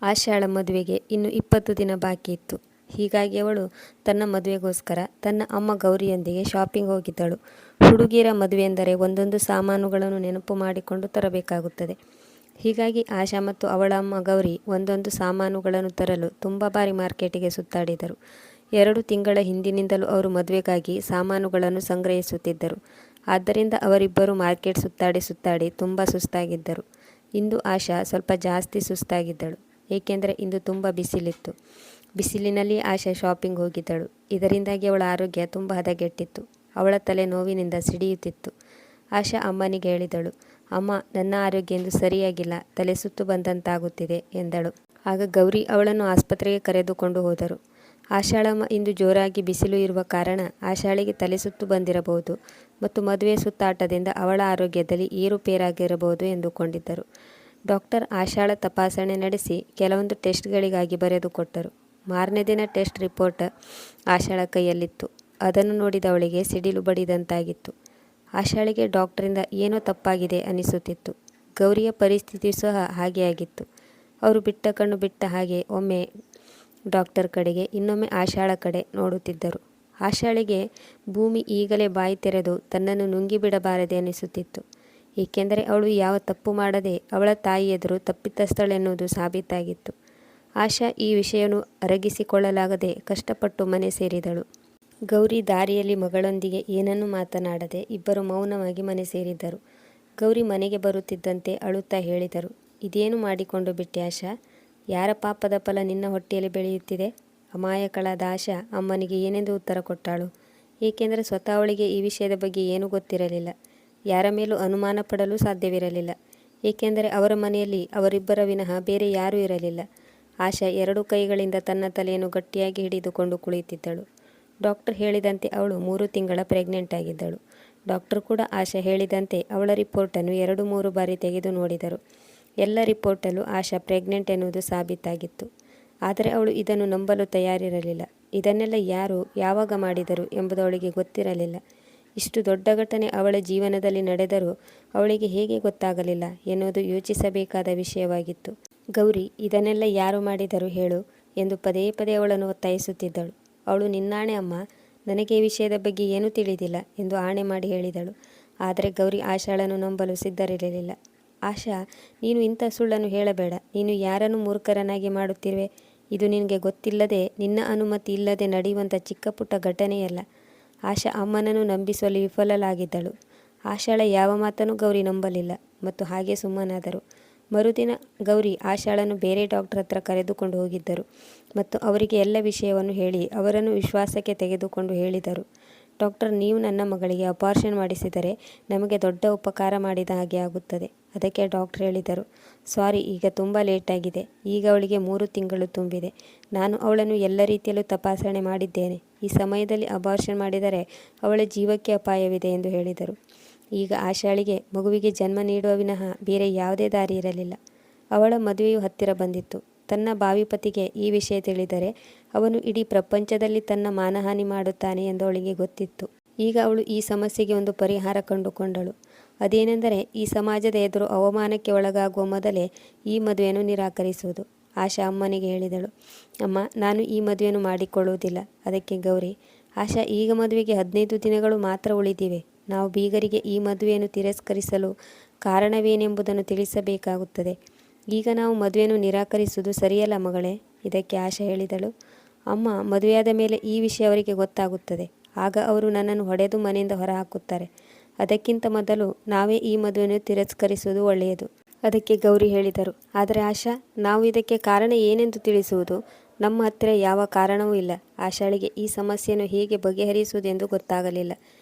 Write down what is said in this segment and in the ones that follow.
ಆಶಾಳ ಮದುವೆಗೆ ಇನ್ನು 20 ದಿನ ಬಾಕಿ ಇತ್ತು. ಹೀಗಾಗಿ ಅವಳು ತನ್ನ ಮದುವೆಗೋಸ್ಕರ ತನ್ನ ಅಮ್ಮ ಗೌರಿಯೊಂದಿಗೆ ಶಾಪಿಂಗ್ ಹೋಗಿದ್ದಳು. ಹುಡುಗಿಯರ ಮದುವೆ ಎಂದರೆ ಒಂದೊಂದು ಸಾಮಾನುಗಳನ್ನು ನೆನಪು ಮಾಡಿಕೊಂಡು ತರಬೇಕಾಗುತ್ತದೆ. ಹೀಗಾಗಿ ಆಶಾ ಮತ್ತು ಅವಳ ಅಮ್ಮ ಗೌರಿ ಒಂದೊಂದು ಸಾಮಾನುಗಳನ್ನು ತರಲು ತುಂಬ ಬಾರಿ ಮಾರ್ಕೆಟಿಗೆ ಸುತ್ತಾಡಿದರು. 2 ತಿಂಗಳ ಹಿಂದಿನಿಂದಲೂ ಅವರು ಮದುವೆಗಾಗಿ ಸಾಮಾನುಗಳನ್ನು ಸಂಗ್ರಹಿಸುತ್ತಿದ್ದರು. ಆದ್ದರಿಂದ ಅವರಿಬ್ಬರು ಮಾರ್ಕೆಟ್ ಸುತ್ತಾಡಿ ತುಂಬ ಸುಸ್ತಾಗಿದ್ದರು. ಇಂದು ಆಶಾ ಸ್ವಲ್ಪ ಜಾಸ್ತಿ ಸುಸ್ತಾಗಿದ್ದಳು. ಏಕೆಂದರೆ ಇಂದು ತುಂಬ ಬಿಸಿಲಿತ್ತು. ಬಿಸಿಲಿನಲ್ಲಿ ಆಶಾ ಶಾಪಿಂಗ್ ಹೋಗಿದ್ದಳು. ಇದರಿಂದಾಗಿ ಅವಳ ಆರೋಗ್ಯ ತುಂಬ ಹದಗೆಟ್ಟಿತ್ತು. ಅವಳ ತಲೆ ನೋವಿನಿಂದ ಸಿಡಿಯುತ್ತಿತ್ತು. ಆಶಾ ಅಮ್ಮನಿಗೆ ಹೇಳಿದಳು, ಅಮ್ಮ, ನನ್ನ ಆರೋಗ್ಯ ಇಂದು ಸರಿಯಾಗಿಲ್ಲ, ತಲೆ ಸುತ್ತು ಬಂದಂತಾಗುತ್ತಿದೆ ಎಂದಳು. ಆಗ ಗೌರಿ ಅವಳನ್ನು ಆಸ್ಪತ್ರೆಗೆ ಕರೆದುಕೊಂಡು ಹೋದರು. ಆಶಾಳಮ್ಮ ಇಂದು ಜೋರಾಗಿ ಬಿಸಿಲು ಇರುವ ಕಾರಣ ಆಶಾಳಿಗೆ ತಲೆ ಸುತ್ತು ಬಂದಿರಬಹುದು ಮತ್ತು ಮದುವೆ ಸುತ್ತಾಟದಿಂದ ಅವಳ ಆರೋಗ್ಯದಲ್ಲಿ ಏರುಪೇರಾಗಿರಬಹುದು ಎಂದುಕೊಂಡಿದ್ದರು. ಡಾಕ್ಟರ್ ಆಶಾಳ ತಪಾಸಣೆ ನಡೆಸಿ ಕೆಲವೊಂದು ಟೆಸ್ಟ್ಗಳಿಗಾಗಿ ಬರೆದುಕೊಟ್ಟರು. ಮಾರನೇ ದಿನ ಟೆಸ್ಟ್ ರಿಪೋರ್ಟ್ ಆಶಾಳ ಕೈಯಲ್ಲಿತ್ತು. ಅದನ್ನು ನೋಡಿದವಳಿಗೆ ಸಿಡಿಲು ಬಡಿದಂತಾಗಿತ್ತು. ಆಶಾಳಿಗೆ ಡಾಕ್ಟರಿಂದ ಏನೋ ತಪ್ಪಾಗಿದೆ ಅನಿಸುತ್ತಿತ್ತು. ಗೌರಿಯ ಪರಿಸ್ಥಿತಿಯೂ ಸಹ ಹಾಗೆ ಆಗಿತ್ತು. ಅವರು ಬಿಟ್ಟ ಕಣ್ಣು ಬಿಟ್ಟ ಹಾಗೆ ಒಮ್ಮೆ ಡಾಕ್ಟರ್ ಕಡೆಗೆ, ಇನ್ನೊಮ್ಮೆ ಆಶಾಳ ಕಡೆ ನೋಡುತ್ತಿದ್ದರು. ಆಶಾಳಿಗೆ ಭೂಮಿ ಈಗಲೇ ಬಾಯಿ ತೆರೆದು ತನ್ನನ್ನು ನುಂಗಿಬಿಡಬಾರದೆ ಅನಿಸುತ್ತಿತ್ತು. ಏಕೆಂದರೆ ಅವಳು ಯಾವ ತಪ್ಪು ಮಾಡದೆ ಅವಳ ತಾಯಿ ಎದುರು ತಪ್ಪಿತಸ್ಥಳೆನ್ನುವುದು ಸಾಬೀತಾಗಿತ್ತು. ಆಶಾ ಈ ವಿಷಯವನ್ನು ಅರಗಿಸಿಕೊಳ್ಳಲಾಗದೆ ಕಷ್ಟಪಟ್ಟು ಮನೆ ಸೇರಿದಳು. ಗೌರಿ ದಾರಿಯಲ್ಲಿ ಮಗಳೊಂದಿಗೆ ಏನನ್ನೂ ಮಾತನಾಡದೆ ಇಬ್ಬರು ಮೌನವಾಗಿ ಮನೆ ಸೇರಿದ್ದರು. ಗೌರಿ ಮನೆಗೆ ಬರುತ್ತಿದ್ದಂತೆ ಅಳುತ್ತಾ ಹೇಳಿದರು, ಇದೇನು ಮಾಡಿಕೊಂಡು ಬಿಟ್ಟೆ ಆಶಾ? ಯಾರ ಪಾಪದ ಫಲ ನಿನ್ನ ಹೊಟ್ಟೆಯಲ್ಲಿ ಬೆಳೆಯುತ್ತಿದೆ? ಅಮಾಯಕಳಾದ ಆಶಾ ಅಮ್ಮನಿಗೆ ಏನೆಂದು ಉತ್ತರ ಕೊಟ್ಟಳು. ಏಕೆಂದರೆ ಸ್ವತಃ ಅವಳಿಗೆ ಈ ವಿಷಯದ ಬಗ್ಗೆ ಏನೂ ಗೊತ್ತಿರಲಿಲ್ಲ. ಯಾರ ಮೇಲೂ ಅನುಮಾನ ಪಡಲು ಸಾಧ್ಯವಿರಲಿಲ್ಲ. ಏಕೆಂದರೆ ಅವರ ಮನೆಯಲ್ಲಿ ಅವರಿಬ್ಬರ ವಿನಃ ಬೇರೆ ಯಾರೂ ಇರಲಿಲ್ಲ. ಆಶಾ 2 ಕೈಗಳಿಂದ ತನ್ನ ತಲೆಯನ್ನು ಗಟ್ಟಿಯಾಗಿ ಹಿಡಿದುಕೊಂಡು ಕುಳಿತಿದ್ದಳು. ಡಾಕ್ಟರ್ ಹೇಳಿದಂತೆ ಅವಳು 3 ತಿಂಗಳ ಪ್ರೆಗ್ನೆಂಟ್ ಆಗಿದ್ದಳು. ಡಾಕ್ಟರ್ ಕೂಡ ಆಶಾ ಹೇಳಿದಂತೆ ಅವಳ ರಿಪೋರ್ಟನ್ನು 2-3 ಬಾರಿ ತೆಗೆದು ನೋಡಿದರು. ಎಲ್ಲ ರಿಪೋರ್ಟಲ್ಲೂ ಆಶಾ ಪ್ರೆಗ್ನೆಂಟ್ ಎನ್ನುವುದು ಸಾಬೀತಾಗಿತ್ತು. ಆದರೆ ಅವಳು ಇದನ್ನು ನಂಬಲು ತಯಾರಿರಲಿಲ್ಲ. ಇದನ್ನೆಲ್ಲ ಯಾರು ಯಾವಾಗ ಮಾಡಿದರು ಎಂಬುದು ಅವಳಿಗೆ ಗೊತ್ತಿರಲಿಲ್ಲ. ಇಷ್ಟು ದೊಡ್ಡ ಘಟನೆ ಅವಳ ಜೀವನದಲ್ಲಿ ನಡೆದರೂ ಅವಳಿಗೆ ಹೇಗೆ ಗೊತ್ತಾಗಲಿಲ್ಲ ಎನ್ನುವುದು ಯೋಚಿಸಬೇಕಾದ ವಿಷಯವಾಗಿತ್ತು. ಗೌರಿ, ಇದನ್ನೆಲ್ಲ ಯಾರು ಮಾಡಿದರು ಹೇಳು ಎಂದು ಪದೇ ಪದೇ ಅವಳನ್ನು ಒತ್ತಾಯಿಸುತ್ತಿದ್ದಳು. ಅವಳು, ನಿನ್ನಾಣೆ ಅಮ್ಮ, ನನಗೆ ಈ ವಿಷಯದ ಬಗ್ಗೆ ಏನೂ ತಿಳಿದಿಲ್ಲ ಎಂದು ಆಣೆ ಮಾಡಿ ಹೇಳಿದಳು. ಆದರೆ ಗೌರಿ ಆಶಾಳನ್ನು ನಂಬಲು ಸಿದ್ಧರಿರಲಿಲ್ಲ. ಆಶಾ, ನೀನು ಇಂಥ ಸುಳ್ಳನ್ನು ಹೇಳಬೇಡ. ನೀನು ಯಾರನ್ನು ಮೂರ್ಖರನ್ನಾಗಿ ಮಾಡುತ್ತಿರುವೆ? ಇದು ನಿನಗೆ ಗೊತ್ತಿಲ್ಲದೆ, ನಿನ್ನ ಅನುಮತಿ ಇಲ್ಲದೆ ನಡೆಯುವಂಥ ಚಿಕ್ಕ ಪುಟ್ಟ ಘಟನೆಯಲ್ಲ. ಆಶಾ ಅಮ್ಮನನ್ನು ನಂಬಿಸುವಲ್ಲಿ ವಿಫಲಳಾಗಿದ್ದಳು. ಆಶಾಳ ಯಾವ ಮಾತನ್ನು ಗೌರಿ ನಂಬಲಿಲ್ಲ ಮತ್ತು ಹಾಗೆ ಸುಮ್ಮನಾದರು. ಮರುದಿನ ಗೌರಿ ಆಶಾಳನ್ನು ಬೇರೆ ಡಾಕ್ಟರ್ ಹತ್ರ ಕರೆದುಕೊಂಡು ಹೋಗಿದ್ದರು ಮತ್ತು ಅವರಿಗೆ ಎಲ್ಲ ವಿಷಯವನ್ನು ಹೇಳಿ ಅವರನ್ನು ವಿಶ್ವಾಸಕ್ಕೆ ತೆಗೆದುಕೊಂಡು ಹೇಳಿದರು. ಡಾಕ್ಟರ್, ನೀವು ನನ್ನ ಮಗಳಿಗೆ ಆಪರೇಷನ್ ಮಾಡಿಸಿದರೆ ನಮಗೆ ದೊಡ್ಡ ಉಪಕಾರ ಮಾಡಿದ ಹಾಗೆ ಆಗುತ್ತದೆ. ಅದಕ್ಕೆ ಡಾಕ್ಟರ್ ಹೇಳಿದರು, ಸಾರಿ, ಈಗ ತುಂಬ ಲೇಟಾಗಿದೆ. ಈಗ ಅವಳಿಗೆ 3 ತಿಂಗಳು ತುಂಬಿದೆ. ನಾನು ಅವಳನ್ನು ಎಲ್ಲ ರೀತಿಯಲ್ಲೂ ತಪಾಸಣೆ ಮಾಡಿದ್ದೇನೆ. ಈ ಸಮಯದಲ್ಲಿ ಅಬಾರ್ಷನ್ ಮಾಡಿದರೆ ಅವಳ ಜೀವಕ್ಕೆ ಅಪಾಯವಿದೆ ಎಂದು ಹೇಳಿದರು. ಈಗ ಆಶಾಳಿಗೆ ಮಗುವಿಗೆ ಜನ್ಮ ನೀಡುವ ವಿನಃ ಬೇರೆ ಯಾವುದೇ ದಾರಿ ಇರಲಿಲ್ಲ. ಅವಳ ಮದುವೆಯು ಹತ್ತಿರ ಬಂದಿತ್ತು. ತನ್ನ ಭಾವಿ ಪತಿಗೆ ಈ ವಿಷಯ ತಿಳಿದರೆ ಅವನು ಇಡೀ ಪ್ರಪಂಚದಲ್ಲಿ ತನ್ನ ಮಾನಹಾನಿ ಮಾಡುತ್ತಾನೆ ಎಂದು ಅವಳಿಗೆ ಗೊತ್ತಿತ್ತು. ಈಗ ಅವಳು ಈ ಸಮಸ್ಯೆಗೆ ಒಂದು ಪರಿಹಾರ ಕಂಡುಕೊಂಡಳು. ಅದೇನೆಂದರೆ ಈ ಸಮಾಜದ ಎದುರು ಅವಮಾನಕ್ಕೆ ಒಳಗಾಗುವ ಮೊದಲೇ ಈ ಮದುವೆಯನ್ನು ನಿರಾಕರಿಸುವುದು. ಆಶಾ ಅಮ್ಮನಿಗೆ ಹೇಳಿದಳು, ಅಮ್ಮ, ನಾನು ಈ ಮದುವೆಯನ್ನು ಮಾಡಿಕೊಳ್ಳುವುದಿಲ್ಲ. ಅದಕ್ಕೆ ಗೌರಿ, ಆಶಾ, ಈಗ ಮದುವೆಗೆ 15 ದಿನಗಳು ಮಾತ್ರ ಉಳಿದಿವೆ. ನಾವು ಬೀಗರಿಗೆ ಈ ಮದುವೆಯನ್ನು ತಿರಸ್ಕರಿಸಲು ಕಾರಣವೇನೆಂಬುದನ್ನು ತಿಳಿಸಬೇಕಾಗುತ್ತದೆ. ಈಗ ನಾವು ಮದುವೆಯನ್ನು ನಿರಾಕರಿಸುವುದು ಸರಿಯಲ್ಲ ಮಗಳೇ. ಇದಕ್ಕೆ ಆಶಾ ಹೇಳಿದಳು, ಅಮ್ಮ, ಮದುವೆಯಾದ ಮೇಲೆ ಈ ವಿಷಯ ಅವರಿಗೆ ಗೊತ್ತಾಗುತ್ತದೆ. ಆಗ ಅವರು ನನ್ನನ್ನು ಹೊಡೆದು ಮನೆಯಿಂದ ಹೊರಹಾಕುತ್ತಾರೆ. ಅದಕ್ಕಿಂತ ಮೊದಲು ನಾವೇ ಈ ಮದುವೆಯನ್ನು ತಿರಸ್ಕರಿಸುವುದು ಒಳ್ಳೆಯದು. ಅದಕ್ಕೆ ಗೌರಿ ಹೇಳಿದರು, ಆದರೆ ಆಶಾ, ನಾವು ಇದಕ್ಕೆ ಕಾರಣ ಏನೆಂದು ತಿಳಿಸುವುದು? ನಮ್ಮ ಹತ್ತಿರ ಯಾವ ಕಾರಣವೂ ಇಲ್ಲ. ಆಶಾಳಿಗೆ ಈ ಸಮಸ್ಯೆಯನ್ನು ಹೇಗೆ ಬಗೆಹರಿಸುವುದೆಂದು ಗೊತ್ತಾಗಲಿಲ್ಲ.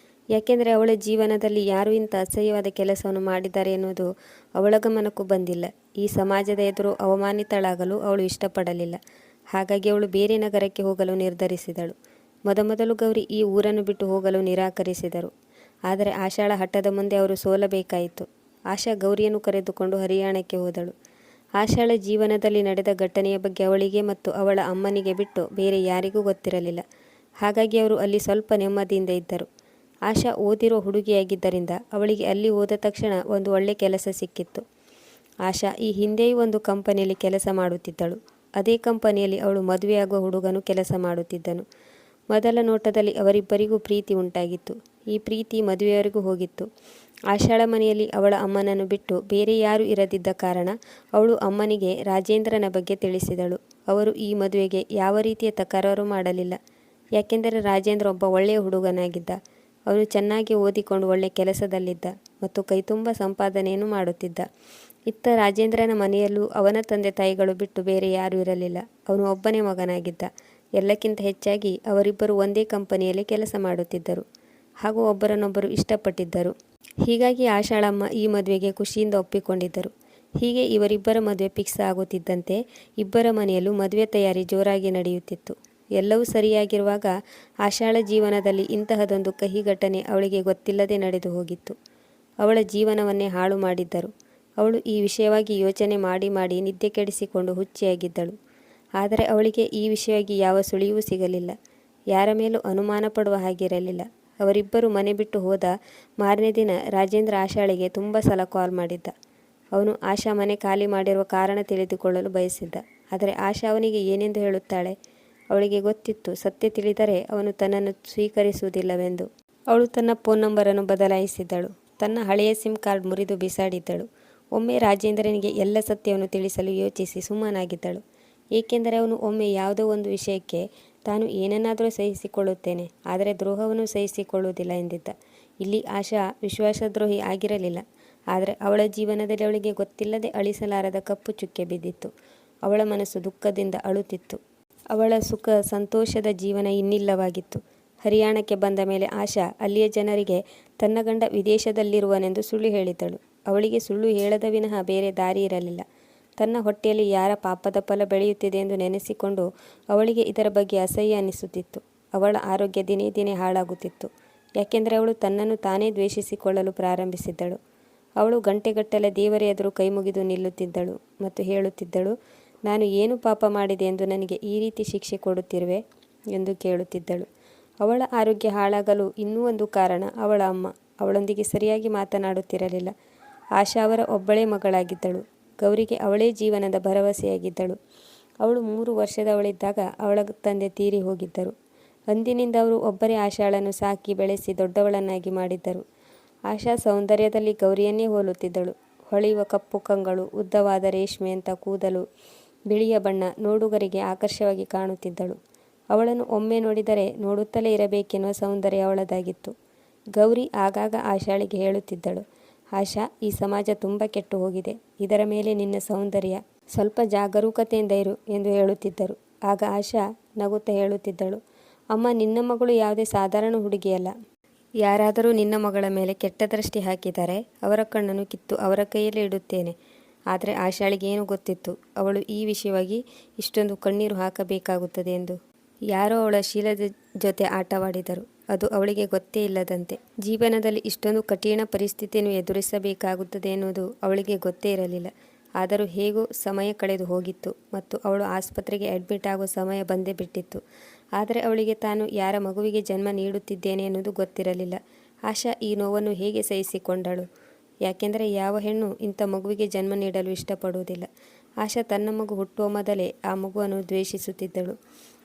ಯಾಕೆಂದರೆ ಅವಳ ಜೀವನದಲ್ಲಿ ಯಾರು ಇಂಥ ಅಸಹ್ಯವಾದ ಕೆಲಸವನ್ನು ಮಾಡಿದ್ದಾರೆ ಎನ್ನುವುದು ಅವಳ ಗಮನಕ್ಕೂ ಬಂದಿಲ್ಲ. ಈ ಸಮಾಜದ ಎದುರು ಅವಮಾನಿತಳಾಗಲು ಅವಳು ಇಷ್ಟಪಡಲಿಲ್ಲ. ಹಾಗಾಗಿ ಅವಳು ಬೇರೆ ನಗರಕ್ಕೆ ಹೋಗಲು ನಿರ್ಧರಿಸಿದಳು. ಮೊದಮೊದಲು ಗೌರಿ ಈ ಊರನ್ನು ಬಿಟ್ಟು ಹೋಗಲು ನಿರಾಕರಿಸಿದರು. ಆದರೆ ಆಶಾಳ ಹಠದ ಮುಂದೆ ಅವರು ಸೋಲಬೇಕಾಯಿತು. ಆಶಾ ಗೌರಿಯನ್ನು ಕರೆದುಕೊಂಡು ಹರಿಯಾಣಕ್ಕೆ ಹೋದಳು. ಆಶಾಳ ಜೀವನದಲ್ಲಿ ನಡೆದ ಘಟನೆಯ ಬಗ್ಗೆ ಅವಳಿಗೆ ಮತ್ತು ಅವಳ ಅಮ್ಮನಿಗೆ ಬಿಟ್ಟು ಬೇರೆ ಯಾರಿಗೂ ಗೊತ್ತಿರಲಿಲ್ಲ. ಹಾಗಾಗಿ ಅವರು ಅಲ್ಲಿ ಸ್ವಲ್ಪ ನೆಮ್ಮದಿಯಿಂದ ಇದ್ದರು. ಆಶಾ ಓದಿರೋ ಹುಡುಗಿಯಾಗಿದ್ದರಿಂದ ಅವಳಿಗೆ ಅಲ್ಲಿ ಹೋದ ತಕ್ಷಣ ಒಂದು ಒಳ್ಳೆ ಕೆಲಸ ಸಿಕ್ಕಿತ್ತು. ಆಶಾ ಈ ಹಿಂದೆಯೂ ಒಂದು ಕಂಪನಿಯಲ್ಲಿ ಕೆಲಸ ಮಾಡುತ್ತಿದ್ದಳು. ಅದೇ ಕಂಪನಿಯಲ್ಲಿ ಅವಳು ಮದುವೆಯಾಗುವ ಹುಡುಗನು ಕೆಲಸ ಮಾಡುತ್ತಿದ್ದನು. ಮೊದಲ ನೋಟದಲ್ಲಿ ಅವರಿಬ್ಬರಿಗೂ ಪ್ರೀತಿ ಉಂಟಾಗಿತ್ತು. ಈ ಪ್ರೀತಿ ಮದುವೆಯವರೆಗೂ ಹೋಗಿತ್ತು. ಆಶಾಳ ಮನೆಯಲ್ಲಿ ಅವಳ ಅಮ್ಮನನ್ನು ಬಿಟ್ಟು ಬೇರೆ ಯಾರೂ ಇರದಿದ್ದ ಕಾರಣ ಅವಳು ಅಮ್ಮನಿಗೆ ರಾಜೇಂದ್ರನ ಬಗ್ಗೆ ತಿಳಿಸಿದಳು. ಅವರು ಈ ಮದುವೆಗೆ ಯಾವ ರೀತಿಯ ತಕರಾರು ಮಾಡಲಿಲ್ಲ. ಯಾಕೆಂದರೆ ರಾಜೇಂದ್ರ ಒಬ್ಬ ಒಳ್ಳೆಯ ಹುಡುಗನಾಗಿದ್ದ. ಅವನು ಚೆನ್ನಾಗಿ ಓದಿಕೊಂಡು ಒಳ್ಳೆಯ ಕೆಲಸದಲ್ಲಿದ್ದ ಮತ್ತು ಕೈತುಂಬ ಸಂಪಾದನೆಯನ್ನು ಮಾಡುತ್ತಿದ್ದ. ಇತ್ತ ರಾಜೇಂದ್ರನ ಮನೆಯಲ್ಲೂ ಅವನ ತಂದೆ ತಾಯಿಗಳು ಬಿಟ್ಟು ಬೇರೆ ಯಾರೂ ಇರಲಿಲ್ಲ. ಅವನು ಒಬ್ಬನೇ ಮಗನಾಗಿದ್ದ. ಎಲ್ಲಕ್ಕಿಂತ ಹೆಚ್ಚಾಗಿ ಅವರಿಬ್ಬರು ಒಂದೇ ಕಂಪನಿಯಲ್ಲಿ ಕೆಲಸ ಮಾಡುತ್ತಿದ್ದರು ಹಾಗೂ ಒಬ್ಬರನ್ನೊಬ್ಬರು ಇಷ್ಟಪಟ್ಟಿದ್ದರು. ಹೀಗಾಗಿ ಆಶಾಳಮ್ಮ ಈ ಮದುವೆಗೆ ಖುಷಿಯಿಂದ ಒಪ್ಪಿಕೊಂಡಿದ್ದರು. ಹೀಗೆ ಇವರಿಬ್ಬರ ಮದುವೆ ಫಿಕ್ಸ್ ಆಗುತ್ತಿದ್ದಂತೆ ಇಬ್ಬರ ಮನೆಯಲ್ಲೂ ಮದುವೆ ತಯಾರಿ ಜೋರಾಗಿ ನಡೆಯುತ್ತಿತ್ತು. ಎಲ್ಲವೂ ಸರಿಯಾಗಿರುವಾಗ ಆಶಾಳ ಜೀವನದಲ್ಲಿ ಇಂತಹದೊಂದು ಕಹಿ ಘಟನೆ ಅವಳಿಗೆ ಗೊತ್ತಿಲ್ಲದೆ ನಡೆದು ಹೋಗಿತ್ತು. ಅವಳ ಜೀವನವನ್ನೇ ಹಾಳು ಮಾಡಿದ್ದರು. ಅವಳು ಈ ವಿಷಯವಾಗಿ ಯೋಚನೆ ಮಾಡಿ ಮಾಡಿ ನಿದ್ದೆ ಕೆಡಿಸಿಕೊಂಡು ಹುಚ್ಚಿಯಾಗಿದ್ದಳು. ಆದರೆ ಅವಳಿಗೆ ಈ ವಿಷಯವಾಗಿ ಯಾವ ಸುಳಿವೂ ಸಿಗಲಿಲ್ಲ. ಯಾರ ಮೇಲೂ ಅನುಮಾನ ಪಡುವ ಹಾಗಿರಲಿಲ್ಲ. ಅವರಿಬ್ಬರು ಮನೆ ಬಿಟ್ಟು ಹೋದ ಮಾರನೇ ದಿನ ರಾಜೇಂದ್ರ ಆಶಾಳಿಗೆ ತುಂಬ ಸಲ ಕಾಲ್ ಮಾಡಿದ್ದ. ಅವನು ಆಶಾ ಮನೆ ಖಾಲಿ ಮಾಡಿರುವ ಕಾರಣ ತಿಳಿದುಕೊಳ್ಳಲು ಬಯಸಿದ್ದ. ಆದರೆ ಆಶಾ ಅವನಿಗೆ ಏನೆಂದು ಹೇಳುತ್ತಾಳೆ? ಅವಳಿಗೆ ಗೊತ್ತಿತ್ತು, ಸತ್ಯ ತಿಳಿದರೆ ಅವನು ತನ್ನನ್ನು ಸ್ವೀಕರಿಸುವುದಿಲ್ಲವೆಂದು. ಅವಳು ತನ್ನ ಫೋನ್ ನಂಬರನ್ನು ಬದಲಾಯಿಸಿದ್ದಳು. ತನ್ನ ಹಳೆಯ ಸಿಮ್ ಕಾರ್ಡ್ ಮುರಿದು ಬಿಸಾಡಿದ್ದಳು. ಒಮ್ಮೆ ರಾಜೇಂದ್ರನಿಗೆ ಎಲ್ಲ ಸತ್ಯವನ್ನು ತಿಳಿಸಲು ಯೋಚಿಸಿ ಸುಮ್ಮನಾಗಿದ್ದಳು. ಏಕೆಂದರೆ ಅವನು ಒಮ್ಮೆ ಯಾವುದೋ ಒಂದು ವಿಷಯಕ್ಕೆ ತಾನು ಏನನ್ನಾದರೂ ಸಹಿಸಿಕೊಳ್ಳುತ್ತೇನೆ, ಆದರೆ ದ್ರೋಹವನ್ನು ಸಹಿಸಿಕೊಳ್ಳುವುದಿಲ್ಲ ಎಂದಿದ್ದ. ಇಲ್ಲಿ ಆಶಾ ವಿಶ್ವಾಸದ್ರೋಹಿ ಆಗಿರಲಿಲ್ಲ. ಆದರೆ ಅವಳ ಜೀವನದಲ್ಲಿ ಅವಳಿಗೆ ಗೊತ್ತಿಲ್ಲದೆ ಅಳಿಸಲಾರದ ಕಪ್ಪು ಚುಕ್ಕೆ ಬಿದ್ದಿತ್ತು. ಅವಳ ಮನಸ್ಸು ದುಃಖದಿಂದ ಅಳುತ್ತಿತ್ತು. ಅವಳ ಸುಖ ಸಂತೋಷದ ಜೀವನ ಇನ್ನಿಲ್ಲವಾಗಿತ್ತು. ಹರಿಯಾಣಕ್ಕೆ ಬಂದ ಮೇಲೆ ಆಶಾ ಅಲ್ಲಿಯ ಜನರಿಗೆ ತನ್ನ ಗಂಡ ವಿದೇಶದಲ್ಲಿರುವನೆಂದು ಸುಳ್ಳು ಹೇಳಿದ್ದಳು. ಅವಳಿಗೆ ಸುಳ್ಳು ಹೇಳದ ವಿನಃ ಬೇರೆ ದಾರಿ ಇರಲಿಲ್ಲ. ತನ್ನ ಹೊಟ್ಟೆಯಲ್ಲಿ ಯಾರ ಪಾಪದ ಫಲ ಬೆಳೆಯುತ್ತಿದೆ ಎಂದು ನೆನೆಸಿಕೊಂಡು ಅವಳಿಗೆ ಇದರ ಬಗ್ಗೆ ಅಸಹ್ಯ ಅನಿಸುತ್ತಿತ್ತು. ಅವಳ ಆರೋಗ್ಯ ದಿನೇ ದಿನೇ ಹಾಳಾಗುತ್ತಿತ್ತು. ಯಾಕೆಂದರೆ ಅವಳು ತನ್ನನ್ನು ತಾನೇ ದ್ವೇಷಿಸಿಕೊಳ್ಳಲು ಪ್ರಾರಂಭಿಸಿದ್ದಳು. ಅವಳು ಗಂಟೆಗಟ್ಟಲೆ ದೇವರ ಎದುರು ಕೈಮುಗಿದು ನಿಲ್ಲುತ್ತಿದ್ದಳು ಮತ್ತು ಹೇಳುತ್ತಿದ್ದಳು, ನಾನು ಏನು ಪಾಪ ಮಾಡಿದೆ ಎಂದು ನನಗೆ ಈ ರೀತಿ ಶಿಕ್ಷೆ ಕೊಡುತ್ತಿರುವೆ ಎಂದು ಕೇಳುತ್ತಿದ್ದಳು. ಅವಳ ಆರೋಗ್ಯ ಹಾಳಾಗಲು ಇನ್ನೂ ಒಂದು ಕಾರಣ ಅವಳ ಅಮ್ಮ. ಅವಳೊಂದಿಗೆ ಸರಿಯಾಗಿ ಮಾತನಾಡುತ್ತಿರಲಿಲ್ಲ. ಆಶಾ ಅವರ ಒಬ್ಬಳೇ ಮಗಳಾಗಿದ್ದಳು. ಗೌರಿಗೆ ಅವಳೇ ಜೀವನದ ಭರವಸೆಯಾಗಿದ್ದಳು. ಅವಳು 3 ವರ್ಷದವಳಿದ್ದಾಗ ಅವಳ ತಂದೆ ತೀರಿ ಹೋಗಿದ್ದರು. ಅಂದಿನಿಂದ ಅವರು ಒಬ್ಬರೇ ಆಶಾಳನ್ನು ಸಾಕಿ ಬೆಳೆಸಿ ದೊಡ್ಡವಳನ್ನಾಗಿ ಮಾಡಿದ್ದರು. ಆಶಾ ಸೌಂದರ್ಯದಲ್ಲಿ ಗೌರಿಯನ್ನೇ ಹೋಲುತ್ತಿದ್ದಳು. ಹೊಳೆಯುವ ಕಪ್ಪು ಕಂಗಳು, ಉದ್ದವಾದ ರೇಷ್ಮೆಯಂಥ ಕೂದಲು, ಬಿಳಿಯ ಬಣ್ಣ ನೋಡುಗರಿಗೆ ಆಕರ್ಷವಾಗಿ ಕಾಣುತ್ತಿದ್ದಳು. ಅವಳನ್ನು ಒಮ್ಮೆ ನೋಡಿದರೆ ನೋಡುತ್ತಲೇ ಇರಬೇಕೆನ್ನುವ ಸೌಂದರ್ಯ ಅವಳದಾಗಿತ್ತು. ಗೌರಿ ಆಗಾಗ ಆಶಾಳಿಗೆ ಹೇಳುತ್ತಿದ್ದಳು, ಆಶಾ, ಈ ಸಮಾಜ ತುಂಬ ಕೆಟ್ಟು ಹೋಗಿದೆ. ಇದರ ಮೇಲೆ ನಿನ್ನ ಸೌಂದರ್ಯ, ಸ್ವಲ್ಪ ಜಾಗರೂಕತೆಯಿಂದ ಇರು ಎಂದು ಹೇಳುತ್ತಿದ್ದರು. ಆಗ ಆಶಾ ನಗುತ್ತಾ ಹೇಳುತ್ತಿದ್ದಳು, ಅಮ್ಮ, ನಿನ್ನ ಮಗಳು ಯಾವುದೇ ಸಾಧಾರಣ ಹುಡುಗಿಯಲ್ಲ. ಯಾರಾದರೂ ನಿನ್ನ ಮಗಳ ಮೇಲೆ ಕೆಟ್ಟ ದೃಷ್ಟಿ ಹಾಕಿದರೆ ಅವರ ಕಣ್ಣನ್ನು ಕಿತ್ತು ಅವರ ಕೈಯಲ್ಲಿ ಇಡುತ್ತೇನೆ. ಆದರೆ ಆಶಾಳಿಗೆ ಏನು ಗೊತ್ತಿತ್ತು ಅವಳು ಈ ವಿಷಯವಾಗಿ ಇಷ್ಟೊಂದು ಕಣ್ಣೀರು ಹಾಕಬೇಕಾಗುತ್ತದೆ ಎಂದು. ಯಾರೋ ಅವಳ ಶೀಲದ ಜೊತೆ ಆಟವಾಡಿದರು. ಅದು ಅವಳಿಗೆ ಗೊತ್ತೇ ಇಲ್ಲದಂತೆ. ಜೀವನದಲ್ಲಿ ಇಷ್ಟೊಂದು ಕಠಿಣ ಪರಿಸ್ಥಿತಿಯನ್ನು ಎದುರಿಸಬೇಕಾಗುತ್ತದೆ ಎನ್ನುವುದು ಅವಳಿಗೆ ಗೊತ್ತೇ ಇರಲಿಲ್ಲ. ಆದರೂ ಹೇಗೋ ಸಮಯ ಕಳೆದು ಹೋಗಿತ್ತು ಮತ್ತು ಅವಳು ಆಸ್ಪತ್ರೆಗೆ ಅಡ್ಮಿಟ್ ಆಗುವ ಸಮಯ ಬಂದೇ ಬಿಟ್ಟಿತ್ತು. ಆದರೆ ಅವಳಿಗೆ ತಾನು ಯಾರ ಮಗುವಿಗೆ ಜನ್ಮ ನೀಡುತ್ತಿದ್ದೇನೆ ಎನ್ನುವುದು ಗೊತ್ತಿರಲಿಲ್ಲ. ಆಶಾ ಈ ನೋವನ್ನು ಹೇಗೆ ಸಹಿಸಿಕೊಂಡಳು? ಯಾಕೆಂದರೆ ಯಾವ ಹೆಣ್ಣು ಇಂಥ ಮಗುವಿಗೆ ಜನ್ಮ ನೀಡಲು ಇಷ್ಟಪಡುವುದಿಲ್ಲ. ಆಶಾ ತನ್ನ ಮಗು ಹುಟ್ಟುವ ಮೊದಲೇ ಆ ಮಗುವನ್ನು ದ್ವೇಷಿಸುತ್ತಿದ್ದಳು.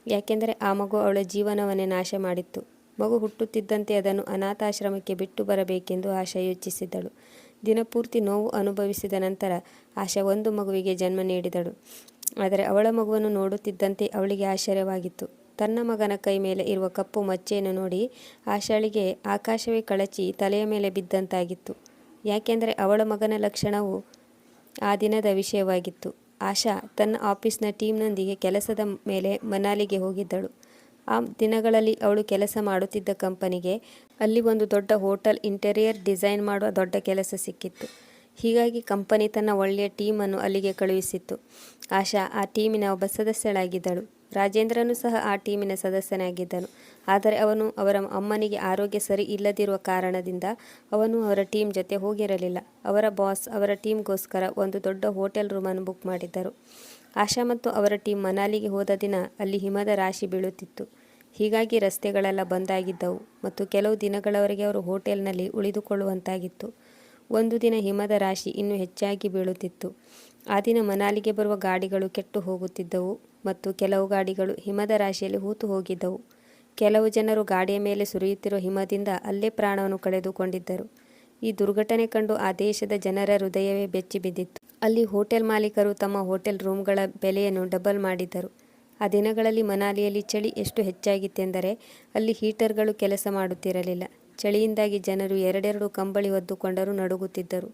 ಯಾಕೆಂದರೆ ಆ ಮಗು ಅವಳ ಜೀವನವನ್ನೇ ನಾಶ ಮಾಡಿತ್ತು. ಮಗು ಹುಟ್ಟುತ್ತಿದ್ದಂತೆ ಅದನ್ನು ಅನಾಥಾಶ್ರಮಕ್ಕೆ ಬಿಟ್ಟು ಬರಬೇಕೆಂದು ಆಶಾ ಯೋಚಿಸಿದ್ದಳು. ದಿನಪೂರ್ತಿ ನೋವು ಅನುಭವಿಸಿದ ನಂತರ ಆಶಾ ಒಂದು ಮಗುವಿಗೆ ಜನ್ಮ ನೀಡಿದಳು. ಆದರೆ ಅವಳ ಮಗುವನ್ನು ನೋಡುತ್ತಿದ್ದಂತೆ ಅವಳಿಗೆ ಆಶ್ಚರ್ಯವಾಗಿತ್ತು. ತನ್ನ ಮಗನ ಕೈ ಮೇಲೆ ಇರುವ ಕಪ್ಪು ಮಚ್ಚೆಯನ್ನು ನೋಡಿ ಆಶಾಳಿಗೆ ಆಕಾಶವೇ ಕಳಚಿ ತಲೆಯ ಮೇಲೆ ಬಿದ್ದಂತಾಗಿತ್ತು. ಯಾಕೆಂದರೆ ಅವಳ ಮಗನ ಲಕ್ಷಣವು ಆ ದಿನದ ವಿಷಯವಾಗಿತ್ತು. ಆಶಾ ತನ್ನ ಆಫೀಸ್ನ ಟೀಮ್ನೊಂದಿಗೆ ಕೆಲಸದ ಮೇಲೆ ಮನಾಲಿಗೆ ಹೋಗಿದ್ದಳು. ಆ ದಿನಗಳಲ್ಲಿ ಅವಳು ಕೆಲಸ ಮಾಡುತ್ತಿದ್ದ ಕಂಪನಿಗೆ ಅಲ್ಲಿ ಒಂದು ದೊಡ್ಡ ಹೋಟೆಲ್ ಇಂಟೀರಿಯರ್ ಡಿಸೈನ್ ಮಾಡುವ ದೊಡ್ಡ ಕೆಲಸ ಸಿಕ್ಕಿತ್ತು. ಹೀಗಾಗಿ ಕಂಪನಿ ತನ್ನ ಒಳ್ಳೆಯ ಟೀಮನ್ನು ಅಲ್ಲಿಗೆ ಕಳುಹಿಸಿತ್ತು. ಆಶಾ ಆ ಟೀಮಿನ ಒಬ್ಬ ಸದಸ್ಯಳಾಗಿದ್ದಳು. ರಾಜೇಂದ್ರನು ಸಹ ಆ ಟೀಮಿನ ಸದಸ್ಯನಾಗಿದ್ದನು. ಆದರೆ ಅವನು ಅವರ ಅಮ್ಮನಿಗೆ ಆರೋಗ್ಯ ಸರಿ ಇಲ್ಲದಿರುವ ಕಾರಣದಿಂದ ಅವನು ಅವರ ಟೀಮ್ ಜೊತೆ ಹೋಗಿರಲಿಲ್ಲ. ಅವರ ಬಾಸ್ ಅವರ ಟೀಮ್ಗೋಸ್ಕರ ಒಂದು ದೊಡ್ಡ ಹೋಟೆಲ್ ರೂಮನ್ನು ಬುಕ್ ಮಾಡಿದ್ದರು. ಆಶಾ ಮತ್ತು ಅವರ ಟೀಮ್ ಮನಾಲಿಗೆ ಹೋದ ದಿನ ಅಲ್ಲಿ ಹಿಮದ ರಾಶಿ ಬೀಳುತ್ತಿತ್ತು. ಹೀಗಾಗಿ ರಸ್ತೆಗಳೆಲ್ಲ ಬಂದಾಗಿದ್ದವು ಮತ್ತು ಕೆಲವು ದಿನಗಳವರೆಗೆ ಅವರು ಹೋಟೆಲ್ನಲ್ಲಿ ಉಳಿದುಕೊಳ್ಳುವಂತಾಗಿತ್ತು. ಒಂದು ದಿನ ಹಿಮದ ರಾಶಿ ಇನ್ನೂ ಹೆಚ್ಚಾಗಿ ಬೀಳುತ್ತಿತ್ತು. ಆ ದಿನ ಮನಾಲಿಗೆ ಬರುವ ಗಾಡಿಗಳು ಕೆಟ್ಟು ಹೋಗುತ್ತಿದ್ದವು ಮತ್ತು ಕೆಲವು ಗಾಡಿಗಳು ಹಿಮದ ರಾಶಿಯಲ್ಲಿ ಹೂತು ಹೋಗಿದ್ದವು. ಕೆಲವು ಜನರು ಗಾಡಿಯ ಮೇಲೆ ಸುರಿಯುತ್ತಿರುವ ಹಿಮದಿಂದ ಅಲ್ಲೇ ಪ್ರಾಣವನ್ನು ಕಳೆದುಕೊಂಡಿದ್ದರು. ಈ ದುರ್ಘಟನೆ ಕಂಡು ಆ ದೇಶದ ಜನರ ಹೃದಯವೇ ಬೆಚ್ಚಿ ಬಿದ್ದಿತ್ತು. ಅಲ್ಲಿ ಹೋಟೆಲ್ ಮಾಲೀಕರು ತಮ್ಮ ಹೋಟೆಲ್ ರೂಮ್ಗಳ ಬೆಲೆಯನ್ನು ಡಬಲ್ ಮಾಡಿದ್ದರು. ಆ ದಿನಗಳಲ್ಲಿ ಮನಾಲಿಯಲ್ಲಿ ಚಳಿ ಎಷ್ಟು ಹೆಚ್ಚಾಗಿತ್ತೆಂದರೆ ಅಲ್ಲಿ ಹೀಟರ್ಗಳು ಕೆಲಸ ಮಾಡುತ್ತಿರಲಿಲ್ಲ. ಚಳಿಯಿಂದಾಗಿ ಜನರು ಎರಡೆರಡು ಕಂಬಳಿ ಹೊದ್ದುಕೊಂಡರೂ ನಡುಗುತ್ತಿದ್ದರು.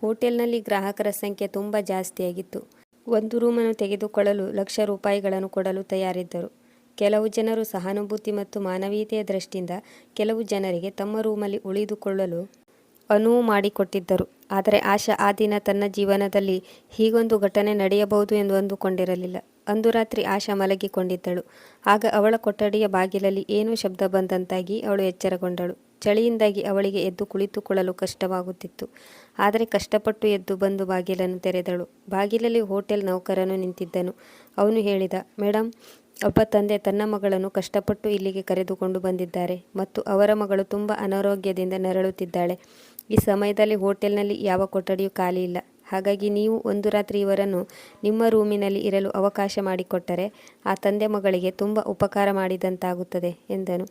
ಹೋಟೆಲ್ನಲ್ಲಿ ಗ್ರಾಹಕರ ಸಂಖ್ಯೆ ತುಂಬ ಜಾಸ್ತಿಯಾಗಿತ್ತು. ಒಂದು ರೂಮನ್ನು ತೆಗೆದುಕೊಳ್ಳಲು ಲಕ್ಷ ರೂಪಾಯಿಗಳನ್ನು ಕೊಡಲು ತಯಾರಿದ್ದರು. ಕೆಲವು ಜನರು ಸಹಾನುಭೂತಿ ಮತ್ತು ಮಾನವೀಯತೆಯ ದೃಷ್ಟಿಯಿಂದ ಕೆಲವು ಜನರಿಗೆ ತಮ್ಮ ರೂಮಲ್ಲಿ ಉಳಿದುಕೊಳ್ಳಲು ಅನುವು ಮಾಡಿಕೊಟ್ಟಿದ್ದರು. ಆದರೆ ಆಶಾ ಆ ದಿನ ತನ್ನ ಜೀವನದಲ್ಲಿ ಹೀಗೊಂದು ಘಟನೆ ನಡೆಯಬಹುದು ಎಂದು ಅಂದುಕೊಂಡಿರಲಿಲ್ಲ. ಅಂದು ರಾತ್ರಿ ಆಶಾ ಮಲಗಿಕೊಂಡಿದ್ದಳು. ಆಗ ಅವಳ ಕೊಠಡಿಯ ಬಾಗಿಲಲ್ಲಿ ಏನೋ ಶಬ್ದ ಬಂದಂತಾಗಿ ಅವಳು ಎಚ್ಚರಗೊಂಡಳು. ಚಳಿಯಿಂದಾಗಿ ಅವಳಿಗೆ ಎದ್ದು ಕುಳಿತುಕೊಳ್ಳಲು ಕಷ್ಟವಾಗುತ್ತಿತ್ತು. ಆದರೆ ಕಷ್ಟಪಟ್ಟು ಎದ್ದು ಬಂದು ಬಾಗಿಲನ್ನು ತೆರೆದಳು. ಬಾಗಿಲಲ್ಲಿ ಹೋಟೆಲ್ ನೌಕರನು ನಿಂತಿದ್ದನು. ಅವನು ಹೇಳಿದ, ಮೇಡಮ್, ಒಬ್ಬ ತಂದೆ ತನ್ನ ಮಗಳನ್ನು ಕಷ್ಟಪಟ್ಟು ಇಲ್ಲಿಗೆ ಕರೆದುಕೊಂಡು ಬಂದಿದ್ದಾರೆ ಮತ್ತು ಅವರ ಮಗಳು ತುಂಬ ಅನಾರೋಗ್ಯದಿಂದ ನರಳುತ್ತಿದ್ದಾಳೆ. ಈ ಸಮಯದಲ್ಲಿ ಹೋಟೆಲ್ನಲ್ಲಿ ಯಾವ ಕೊಠಡಿಯೂ ಖಾಲಿ ಇಲ್ಲ. ಹಾಗಾಗಿ ನೀವು ಒಂದು ರಾತ್ರಿ ಇವರನ್ನು ನಿಮ್ಮ ರೂಮಿನಲ್ಲಿ ಇರಲು ಅವಕಾಶ ಮಾಡಿಕೊಟ್ಟರೆ ಆ ತಂದೆ ಮಗಳಿಗೆ ತುಂಬ ಉಪಕಾರ ಮಾಡಿದಂತಾಗುತ್ತದೆ ಎಂದನು.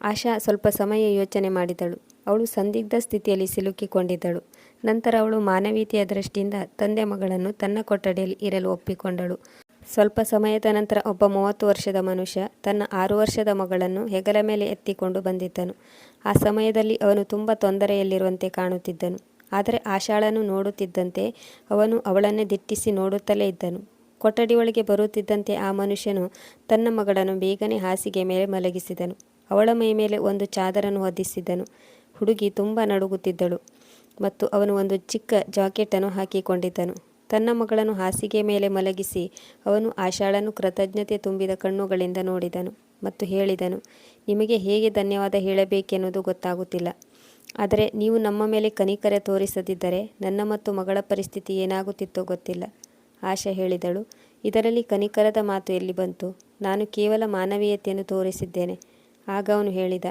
ಆಶಾ ಸ್ವಲ್ಪ ಸಮಯ ಯೋಚನೆ ಮಾಡಿದಳು. ಅವಳು ಸಂದಿಗ್ಧ ಸ್ಥಿತಿಯಲ್ಲಿ ಸಿಲುಕಿಕೊಂಡಿದ್ದಳು. ನಂತರ ಅವಳು ಮಾನವೀಯತೆಯ ದೃಷ್ಟಿಯಿಂದ ತಂದೆ ಮಗಳನ್ನು ತನ್ನ ಕೊಠಡಿಯಲ್ಲಿ ಇರಲು ಒಪ್ಪಿಕೊಂಡಳು. ಸ್ವಲ್ಪ ಸಮಯದ ನಂತರ ಒಬ್ಬ 30 ವರ್ಷದ ಮನುಷ್ಯ ತನ್ನ 6 ವರ್ಷದ ಮಗಳನ್ನು ಹೆಗಲ ಮೇಲೆ ಎತ್ತಿಕೊಂಡು ಬಂದಿದ್ದನು. ಆ ಸಮಯದಲ್ಲಿ ಅವನು ತುಂಬ ತೊಂದರೆಯಲ್ಲಿರುವಂತೆ ಕಾಣುತ್ತಿದ್ದನು. ಆದರೆ ಆಶಾಳನ್ನು ನೋಡುತ್ತಿದ್ದಂತೆ ಅವನು ಅವಳನ್ನೇ ದಿಟ್ಟಿಸಿ ನೋಡುತ್ತಲೇ ಇದ್ದನು. ಕೊಠಡಿ ಒಳಗೆ ಬರುತ್ತಿದ್ದಂತೆ ಆ ಮನುಷ್ಯನು ತನ್ನ ಮಗಳನ್ನು ಬೇಗನೆ ಹಾಸಿಗೆ ಮೇಲೆ ಮಲಗಿಸಿದನು. ಅವಳ ಮೈ ಮೇಲೆ ಒಂದು ಚಾದರನ್ನು ಹೊದಿಸಿದನು. ಹುಡುಗಿ ತುಂಬ ನಡುಗುತ್ತಿದ್ದಳು ಮತ್ತು ಅವನು ಒಂದು ಚಿಕ್ಕ ಜಾಕೆಟನ್ನು ಹಾಕಿಕೊಂಡಿದ್ದನು. ತನ್ನ ಮಗಳನ್ನು ಹಾಸಿಗೆ ಮೇಲೆ ಮಲಗಿಸಿ ಅವನು ಆಶಾಳನ್ನು ಕೃತಜ್ಞತೆ ತುಂಬಿದ ಕಣ್ಣುಗಳಿಂದ ನೋಡಿದನು ಮತ್ತು ಹೇಳಿದನು, ನಿಮಗೆ ಹೇಗೆ ಧನ್ಯವಾದ ಹೇಳಬೇಕೆನ್ನುವುದು ಗೊತ್ತಾಗುತ್ತಿಲ್ಲ. ಆದರೆ ನೀವು ನಮ್ಮ ಮೇಲೆ ಕನಿಕರ ತೋರಿಸದಿದ್ದರೆ ನನ್ನ ಮತ್ತು ಮಗಳ ಪರಿಸ್ಥಿತಿ ಏನಾಗುತ್ತಿತ್ತೋ ಗೊತ್ತಿಲ್ಲ. ಆಶಾ ಹೇಳಿದಳು, ಇದರಲ್ಲಿ ಕನಿಕರದ ಮಾತು ಎಲ್ಲಿ ಬಂತು? ನಾನು ಕೇವಲ ಮಾನವೀಯತೆಯನ್ನು ತೋರಿಸಿದ್ದೇನೆ. ಆಗ ಅವನು ಹೇಳಿದ,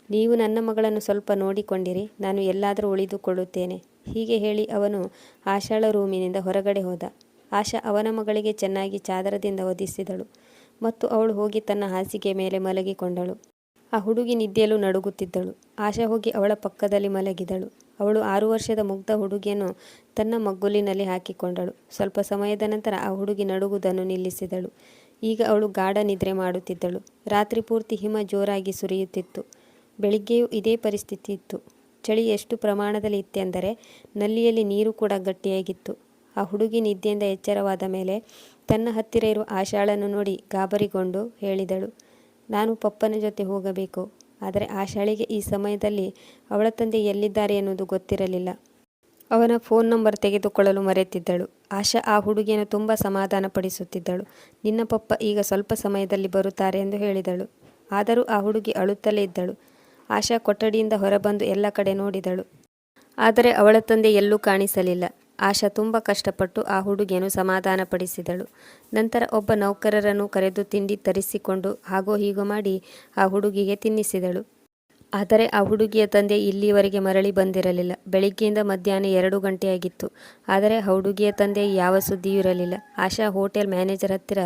ನೀವು ನನ್ನ ಮಗಳನ್ನು ಸ್ವಲ್ಪ ನೋಡಿಕೊಂಡಿರಿ, ನಾನು ಎಲ್ಲಾದರೂ ಉಳಿದುಕೊಳ್ಳುತ್ತೇನೆ. ಹೀಗೆ ಹೇಳಿ ಅವನು ಆಶಾಳ ರೂಮಿನಿಂದ ಹೊರಗಡೆ ಹೋದ. ಆಶಾ ಅವನ ಮಗಳಿಗೆ ಚೆನ್ನಾಗಿ ಚಾದರದಿಂದ ಹೊದಿಸಿದಳು ಮತ್ತು ಅವಳು ಹೋಗಿ ತನ್ನ ಹಾಸಿಗೆ ಮೇಲೆ ಮಲಗಿಕೊಂಡಳು. ಆ ಹುಡುಗಿ ನಿದ್ದೆಯಲ್ಲೂ ನಡುಗುತ್ತಿದ್ದಳು. ಆಶಾ ಹೋಗಿ ಅವಳ ಪಕ್ಕದಲ್ಲಿ ಮಲಗಿದಳು. ಅವಳು 6 ವರ್ಷದ ಮುಗ್ಧ ಹುಡುಗಿಯನ್ನು ತನ್ನ ಮಗ್ಗುಲಿನಲ್ಲಿ ಹಾಕಿಕೊಂಡಳು. ಸ್ವಲ್ಪ ಸಮಯದ ನಂತರ ಆ ಹುಡುಗಿ ನಡುಗುವುದನ್ನು ನಿಲ್ಲಿಸಿದಳು. ಈಗ ಅವಳು ಗಾಢ ನಿದ್ರೆ ಮಾಡುತ್ತಿದ್ದಳು. ರಾತ್ರಿ ಪೂರ್ತಿ ಹಿಮ ಜೋರಾಗಿ ಸುರಿಯುತ್ತಿತ್ತು. ಬೆಳಿಗ್ಗೆಯೂ ಇದೇ ಪರಿಸ್ಥಿತಿ ಇತ್ತು. ಚಳಿ ಎಷ್ಟು ಪ್ರಮಾಣದಲ್ಲಿ ಇತ್ತೆಂದರೆ ನಲ್ಲಿಯಲ್ಲಿ ನೀರು ಕೂಡ ಗಟ್ಟಿಯಾಗಿತ್ತು. ಆ ಹುಡುಗಿ ನಿದ್ದೆಯಿಂದ ಎಚ್ಚರವಾದ ಮೇಲೆ ತನ್ನ ಹತ್ತಿರ ಇರುವ ಆಶಾಳನ್ನು ನೋಡಿ ಗಾಬರಿಗೊಂಡು ಹೇಳಿದಳು, ನಾನು ಪಪ್ಪನ ಜೊತೆ ಹೋಗಬೇಕು. ಆದರೆ ಆಶಾಳಿಗೆ ಈ ಸಮಯದಲ್ಲಿ ಅವಳ ತಂದೆ ಎಲ್ಲಿದ್ದಾರೆ ಎನ್ನುವುದು ಗೊತ್ತಿರಲಿಲ್ಲ. ಅವನ ಫೋನ್ ನಂಬರ್ ತೆಗೆದುಕೊಳ್ಳಲು ಮರೆತಿದ್ದಳು. ಆಶಾ ಆ ಹುಡುಗಿಯನ್ನು ತುಂಬ ಸಮಾಧಾನಪಡಿಸುತ್ತಿದ್ದಳು. ನಿನ್ನ ಪಪ್ಪ ಈಗ ಸ್ವಲ್ಪ ಸಮಯದಲ್ಲಿ ಬರುತ್ತಾರೆ ಎಂದು ಹೇಳಿದಳು. ಆದರೂ ಆ ಹುಡುಗಿ ಅಳುತ್ತಲೇ ಇದ್ದಳು. ಆಶಾ ಕೊಠಡಿಯಿಂದ ಹೊರಬಂದು ಎಲ್ಲ ಕಡೆ ನೋಡಿದಳು. ಆದರೆ ಅವಳ ತಂದೆ ಎಲ್ಲೂ ಕಾಣಿಸಲಿಲ್ಲ. ಆಶಾ ತುಂಬ ಕಷ್ಟಪಟ್ಟು ಆ ಹುಡುಗಿಯನ್ನು ಸಮಾಧಾನಪಡಿಸಿದಳು. ನಂತರ ಒಬ್ಬ ನೌಕರರನ್ನು ಕರೆದು ತಿಂಡಿ ತರಿಸಿಕೊಂಡು ಹಾಗೋ ಹೀಗೋ ಮಾಡಿ ಆ ಹುಡುಗಿಗೆ ತಿನ್ನಿಸಿದಳು. ಆದರೆ ಆ ಹುಡುಗಿಯ ತಂದೆ ಇಲ್ಲಿಯವರೆಗೆ ಮರಳಿ ಬಂದಿರಲಿಲ್ಲ. ಬೆಳಿಗ್ಗೆಯಿಂದ ಮಧ್ಯಾಹ್ನ 2 ಗಂಟೆಯಾಗಿತ್ತು. ಆದರೆ ಆ ಹುಡುಗಿಯ ತಂದೆ ಯಾವ ಸುದ್ದಿಯೂ ಇರಲಿಲ್ಲ. ಆಶಾ ಹೋಟೆಲ್ ಮ್ಯಾನೇಜರ್ ಹತ್ತಿರ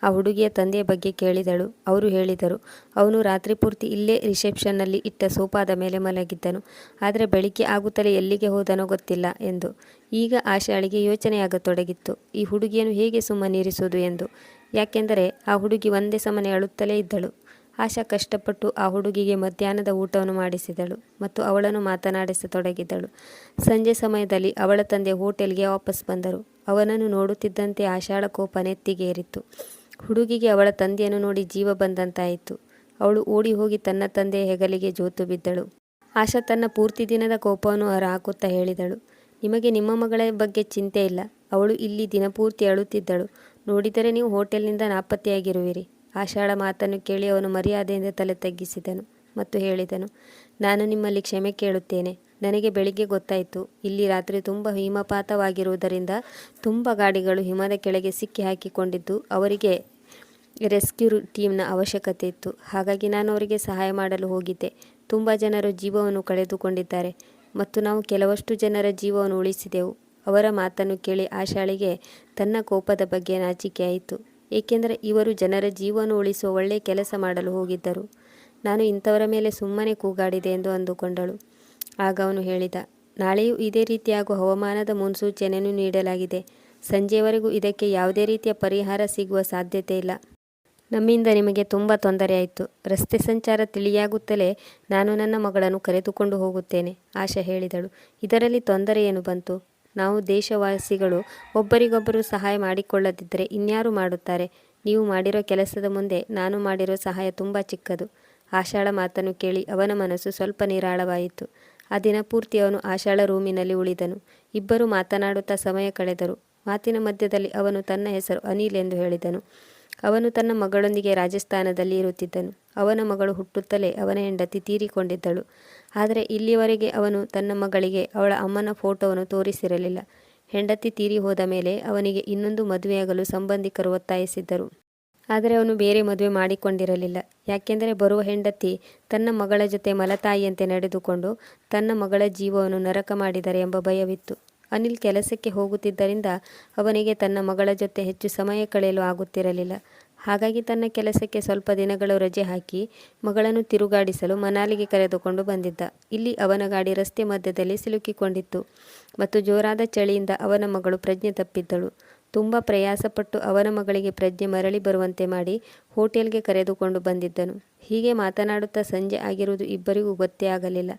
ಆ ಹುಡುಗಿಯ ತಂದೆಯ ಬಗ್ಗೆ ಕೇಳಿದಳು. ಅವರು ಹೇಳಿದರು, ಅವನು ರಾತ್ರಿ ಪೂರ್ತಿ ಇಲ್ಲೇ ರಿಸೆಪ್ಷನ್ನಲ್ಲಿ ಇಟ್ಟ ಸೋಫಾದ ಮೇಲೆ ಮಲಗಿದ್ದನು. ಆದರೆ ಬೆಳಿಗ್ಗೆ ಆಗುತ್ತಲೇ ಎಲ್ಲಿಗೆ ಹೋದನೋ ಗೊತ್ತಿಲ್ಲ ಎಂದು. ಈಗ ಆಶಾಳಿಗೆ ಯೋಚನೆಯಾಗತೊಡಗಿತ್ತು, ಈ ಹುಡುಗಿಯನ್ನು ಹೇಗೆ ಸುಮ್ಮನಿರಿಸುವುದು ಎಂದು. ಯಾಕೆಂದರೆ ಆ ಹುಡುಗಿ ಒಂದೇ ಸಮನೆ ಅಳುತ್ತಲೇ ಇದ್ದಳು. ಆಶಾ ಕಷ್ಟಪಟ್ಟು ಆ ಹುಡುಗಿಗೆ ಮಧ್ಯಾಹ್ನದ ಊಟವನ್ನು ಮಾಡಿಸಿದಳು ಮತ್ತು ಅವಳನ್ನು ಮಾತನಾಡಿಸತೊಡಗಿದಳು. ಸಂಜೆ ಸಮಯದಲ್ಲಿ ಅವಳ ತಂದೆ ಹೋಟೆಲ್ಗೆ ವಾಪಸ್ ಬಂದರು. ಅವನನ್ನು ನೋಡುತ್ತಿದ್ದಂತೆ ಆಶಾಳ ಕೋಪ ನೆತ್ತಿಗೇರಿತ್ತು. ಹುಡುಗಿಗೆ ಅವಳ ತಂದೆಯನ್ನು ನೋಡಿ ಜೀವ ಬಂದಂತಾಯಿತು. ಅವಳು ಓಡಿ ಹೋಗಿ ತನ್ನ ತಂದೆಯ ಹೆಗಲಿಗೆ ಜೋತು ಬಿದ್ದಳು. ಆಶಾ ತನ್ನ ಪೂರ್ತಿ ದಿನದ ಕೋಪವನ್ನು ಹೊರಹಾಕುತ್ತಾ ಹೇಳಿದಳು, ನಿಮಗೆ ನಿಮ್ಮ ಮಗಳ ಬಗ್ಗೆ ಚಿಂತೆ ಇಲ್ಲ. ಅವಳು ಇಲ್ಲಿ ದಿನಪೂರ್ತಿ ಅಳುತ್ತಿದ್ದಳು. ನೋಡಿದರೆ ನೀವು ಹೋಟೆಲ್ನಿಂದ ನಾಪತ್ತೆಯಾಗಿರುವಿರಿ. ಆಶಾಳ ಮಾತನ್ನು ಕೇಳಿ ಅವನು ಮರ್ಯಾದೆಯಿಂದ ತಲೆ ತಗ್ಗಿಸಿದನು ಮತ್ತು ಹೇಳಿದನು, ನಾನು ನಿಮ್ಮಲ್ಲಿ ಕ್ಷಮೆ ಕೇಳುತ್ತೇನೆ. ನನಗೆ ಬೆಳಿಗ್ಗೆ ಗೊತ್ತಾಯಿತು, ಇಲ್ಲಿ ರಾತ್ರಿ ತುಂಬ ಹಿಮಪಾತವಾಗಿರುವುದರಿಂದ ತುಂಬ ಗಾಡಿಗಳು ಹಿಮದ ಕೆಳಗೆ ಸಿಕ್ಕಿ ಹಾಕಿಕೊಂಡಿದ್ದು ಅವರಿಗೆ ರೆಸ್ಕ್ಯೂ ಟೀಮ್ನ ಅವಶ್ಯಕತೆ ಇತ್ತು. ಹಾಗಾಗಿ ನಾನು ಅವರಿಗೆ ಸಹಾಯ ಮಾಡಲು ಹೋಗಿದ್ದೆ. ತುಂಬ ಜನರು ಜೀವವನ್ನು ಕಳೆದುಕೊಂಡಿದ್ದಾರೆ. ಮತ್ತು ನಾವು ಕೆಲವಷ್ಟು ಜನರ ಜೀವವನ್ನು ಉಳಿಸಿದೆವು. ಅವರ ಮಾತನ್ನು ಕೇಳಿ ಆಶಾಳಿಗೆ ತನ್ನ ಕೋಪದ ಬಗ್ಗೆ ನಾಚಿಕೆಯಾಯಿತು. ಏಕೆಂದರೆ ಇವರು ಜನರ ಜೀವವನ್ನು ಉಳಿಸುವ ಒಳ್ಳೆಯ ಕೆಲಸ ಮಾಡಲು ಹೋಗಿದ್ದರು. ನಾನು ಇಂಥವರ ಮೇಲೆ ಸುಮ್ಮನೆ ಕೂಗಾಡಿದೆ ಎಂದು ಅಂದುಕೊಂಡಳು. ಆಗ ಅವನು ಹೇಳಿದ, ನಾಳೆಯೂ ಇದೇ ರೀತಿಯಾಗುವ ಹವಾಮಾನದ ಮುನ್ಸೂಚನೆಯನ್ನು ನೀಡಲಾಗಿದೆ. ಸಂಜೆಯವರೆಗೂ ಇದಕ್ಕೆ ಯಾವುದೇ ರೀತಿಯ ಪರಿಹಾರ ಸಿಗುವ ಸಾಧ್ಯತೆ ಇಲ್ಲ. ನಮ್ಮಿಂದ ನಿಮಗೆ ತುಂಬ ತೊಂದರೆಯಾಯಿತು. ರಸ್ತೆ ಸಂಚಾರ ತಿಳಿಯಾಗುತ್ತಲೇ ನಾನು ನನ್ನ ಮಗಳನ್ನು ಕರೆದುಕೊಂಡು ಹೋಗುತ್ತೇನೆ, ಆಶಾ ಹೇಳಿದಳು. ಇದರಲ್ಲಿ ತೊಂದರೆ ಏನು ಬಂತು? ನಾವು ದೇಶವಾಸಿಗಳು ಒಬ್ಬರಿಗೊಬ್ಬರು ಸಹಾಯ ಮಾಡಿಕೊಳ್ಳದಿದ್ದರೆ ಇನ್ಯಾರು ಮಾಡುತ್ತಾರೆ? ನೀವು ಮಾಡಿರೋ ಕೆಲಸದ ಮುಂದೆ ನಾನು ಮಾಡಿರೋ ಸಹಾಯ ತುಂಬ ಚಿಕ್ಕದು. ಆಶಾಳ ಮಾತನ್ನು ಕೇಳಿ ಅವನ ಮನಸ್ಸು ಸ್ವಲ್ಪ ನಿರಾಳವಾಯಿತು. ಆ ದಿನ ಪೂರ್ತಿ ಅವನು ಆಶಾಳ ರೂಮಿನಲ್ಲಿ ಉಳಿದನು. ಇಬ್ಬರು ಮಾತನಾಡುತ್ತಾ ಸಮಯ ಕಳೆದರು. ಮಾತಿನ ಮಧ್ಯದಲ್ಲಿ ಅವನು ತನ್ನ ಹೆಸರು ಅನಿಲ್ ಎಂದು ಹೇಳಿದನು. ಅವನು ತನ್ನ ಮಗಳೊಂದಿಗೆ ರಾಜಸ್ಥಾನದಲ್ಲಿ ಇರುತ್ತಿದ್ದನು. ಅವನ ಮಗಳು ಹುಟ್ಟುತ್ತಲೇ ಅವನ ಹೆಂಡತಿ ತೀರಿಕೊಂಡಿದ್ದಳು. ಆದರೆ ಇಲ್ಲಿಯವರೆಗೆ ಅವನು ತನ್ನ ಮಗಳಿಗೆ ಅವಳ ಅಮ್ಮನ ಫೋಟೋವನ್ನು ತೋರಿಸಿರಲಿಲ್ಲ. ಹೆಂಡತಿ ತೀರಿ ಹೋದ ಮೇಲೆ ಅವನಿಗೆ ಇನ್ನೊಂದು ಮದುವೆಯಾಗಲು ಸಂಬಂಧಿಕರು ಒತ್ತಾಯಿಸಿದ್ದರು. ಆದರೆ ಅವನು ಬೇರೆ ಮದುವೆ ಮಾಡಿಕೊಂಡಿರಲಿಲ್ಲ. ಯಾಕೆಂದರೆ ಬರುವ ಹೆಂಡತಿ ತನ್ನ ಮಗಳ ಜೊತೆ ಮಲತಾಯಿಯಂತೆ ನಡೆದುಕೊಂಡು ತನ್ನ ಮಗಳ ಜೀವವನ್ನು ನರಕ ಮಾಡಿದರೆ ಎಂಬ ಭಯವಿತ್ತು. ಅನಿಲ್ ಕೆಲಸಕ್ಕೆ ಹೋಗುತ್ತಿದ್ದರಿಂದ ಅವನಿಗೆ ತನ್ನ ಮಗಳ ಜೊತೆ ಹೆಚ್ಚು ಸಮಯ ಕಳೆಯಲು ಆಗುತ್ತಿರಲಿಲ್ಲ. ಹಾಗಾಗಿ ತನ್ನ ಕೆಲಸಕ್ಕೆ ಸ್ವಲ್ಪ ದಿನಗಳು ರಜೆ ಹಾಕಿ ಮಗಳನ್ನು ತಿರುಗಾಡಿಸಲು ಮನಾಲಿಗೆ ಕರೆದುಕೊಂಡು ಬಂದಿದ್ದ. ಇಲ್ಲಿ ಅವನ ಗಾಡಿ ರಸ್ತೆ ಮಧ್ಯದಲ್ಲಿ ಸಿಲುಕಿಕೊಂಡಿತ್ತು ಮತ್ತು ಜೋರಾದ ಚಳಿಯಿಂದ ಅವನ ಮಗಳು ಪ್ರಜ್ಞೆ ತಪ್ಪಿದ್ದಳು. ತುಂಬ ಪ್ರಯಾಸಪಟ್ಟು ಅವನ ಮಗಳಿಗೆ ಪ್ರಜ್ಞೆ ಮರಳಿ ಬರುವಂತೆ ಮಾಡಿ ಹೋಟೆಲ್ಗೆ ಕರೆದುಕೊಂಡು ಬಂದಿದ್ದನು. ಹೀಗೆ ಮಾತನಾಡುತ್ತಾ ಸಂಜೆ ಆಗಿರುವುದು ಇಬ್ಬರಿಗೂ ಗೊತ್ತೇ ಆಗಲಿಲ್ಲ.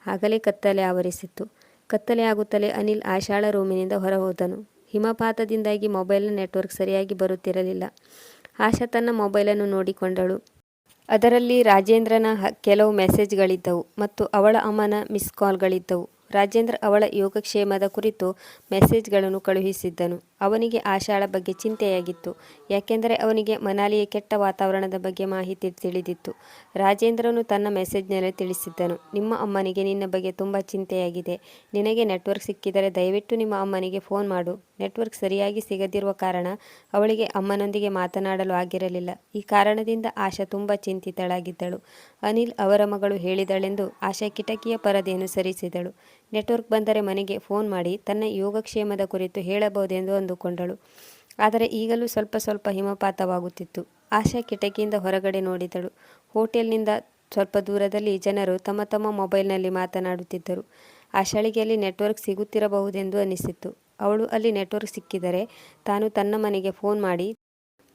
ಆಗಲೇ ಕತ್ತಲೆ ಆವರಿಸಿತ್ತು. ಕತ್ತಲೆ ಆಗುತ್ತಲೇ ಅನಿಲ್ ಆಶಾಳ ರೂಮಿನಿಂದ ಹೊರಹೋದನು. ಹಿಮಪಾತದಿಂದಾಗಿ ಮೊಬೈಲ್ನ ನೆಟ್ವರ್ಕ್ ಸರಿಯಾಗಿ ಬರುತ್ತಿರಲಿಲ್ಲ. ಆಶಾ ತನ್ನ ಮೊಬೈಲನ್ನು ನೋಡಿಕೊಂಡಳು. ಅದರಲ್ಲಿ ರಾಜೇಂದ್ರನ ಕೆಲವು ಮೆಸೇಜ್ಗಳಿದ್ದವು ಮತ್ತು ಅವಳ ಅಮ್ಮನ ಮಿಸ್ ಕಾಲ್ಗಳಿದ್ದವು. ರಾಜೇಂದ್ರ ಅವಳ ಯೋಗಕ್ಷೇಮದ ಕುರಿತು ಮೆಸೇಜ್ಗಳನ್ನು ಕಳುಹಿಸಿದ್ದನು. ಅವನಿಗೆ ಆಶಾಳ ಬಗ್ಗೆ ಚಿಂತೆಯಾಗಿತ್ತು. ಯಾಕೆಂದರೆ ಅವನಿಗೆ ಮನಾಲಿಯ ಕೆಟ್ಟ ವಾತಾವರಣದ ಬಗ್ಗೆ ಮಾಹಿತಿ ತಿಳಿದಿತ್ತು. ರಾಜೇಂದ್ರನು ತನ್ನ ಮೆಸೇಜ್ನಲ್ಲಿ ತಿಳಿಸಿದ್ದನು, ನಿಮ್ಮ ಅಮ್ಮನಿಗೆ ನಿನ್ನ ಬಗ್ಗೆ ತುಂಬ ಚಿಂತೆಯಾಗಿದೆ. ನಿನಗೆ ನೆಟ್ವರ್ಕ್ ಸಿಕ್ಕಿದರೆ ದಯವಿಟ್ಟು ನಿಮ್ಮ ಅಮ್ಮನಿಗೆ ಫೋನ್ ಮಾಡು. ನೆಟ್ವರ್ಕ್ ಸರಿಯಾಗಿ ಸಿಗದಿರುವ ಕಾರಣ ಅವಳಿಗೆ ಅಮ್ಮನೊಂದಿಗೆ ಮಾತನಾಡಲು ಆಗಿರಲಿಲ್ಲ. ಈ ಕಾರಣದಿಂದ ಆಶಾ ತುಂಬ ಚಿಂತಿತಳಾಗಿದ್ದಳು. ಅನಿಲ್ ಅವರ ಮಗಳು ಹೇಳಿದಳೆಂದು ಆಶಾ ಕಿಟಕಿಯ ಪರದೆಯನ್ನು ಸರಿಸಿದಳು. ನೆಟ್ವರ್ಕ್ ಬಂದರೆ ಮನೆಗೆ ಫೋನ್ ಮಾಡಿ ತನ್ನ ಯೋಗಕ್ಷೇಮದ ಕುರಿತು ಹೇಳಬಹುದೆಂದು ಅಂದುಕೊಂಡಳು. ಆದರೆ ಈಗಲೂ ಸ್ವಲ್ಪ ಸ್ವಲ್ಪ ಹಿಮಪಾತವಾಗುತ್ತಿತ್ತು. ಆಶಾ ಕಿಟಕಿಯಿಂದ ಹೊರಗಡೆ ನೋಡಿದಳು. ಹೋಟೆಲ್ನಿಂದ ಸ್ವಲ್ಪ ದೂರದಲ್ಲಿ ಜನರು ತಮ್ಮ ತಮ್ಮ ಮೊಬೈಲ್ನಲ್ಲಿ ಮಾತನಾಡುತ್ತಿದ್ದರು. ಆಶಾಳಿಗೆ ಅಲ್ಲಿ ನೆಟ್ವರ್ಕ್ ಸಿಗುತ್ತಿರಬಹುದೆಂದು ಅನಿಸಿತ್ತು. ಅವಳು ಅಲ್ಲಿ ನೆಟ್ವರ್ಕ್ ಸಿಕ್ಕಿದರೆ ತಾನು ತನ್ನ ಮನೆಗೆ ಫೋನ್ ಮಾಡಿ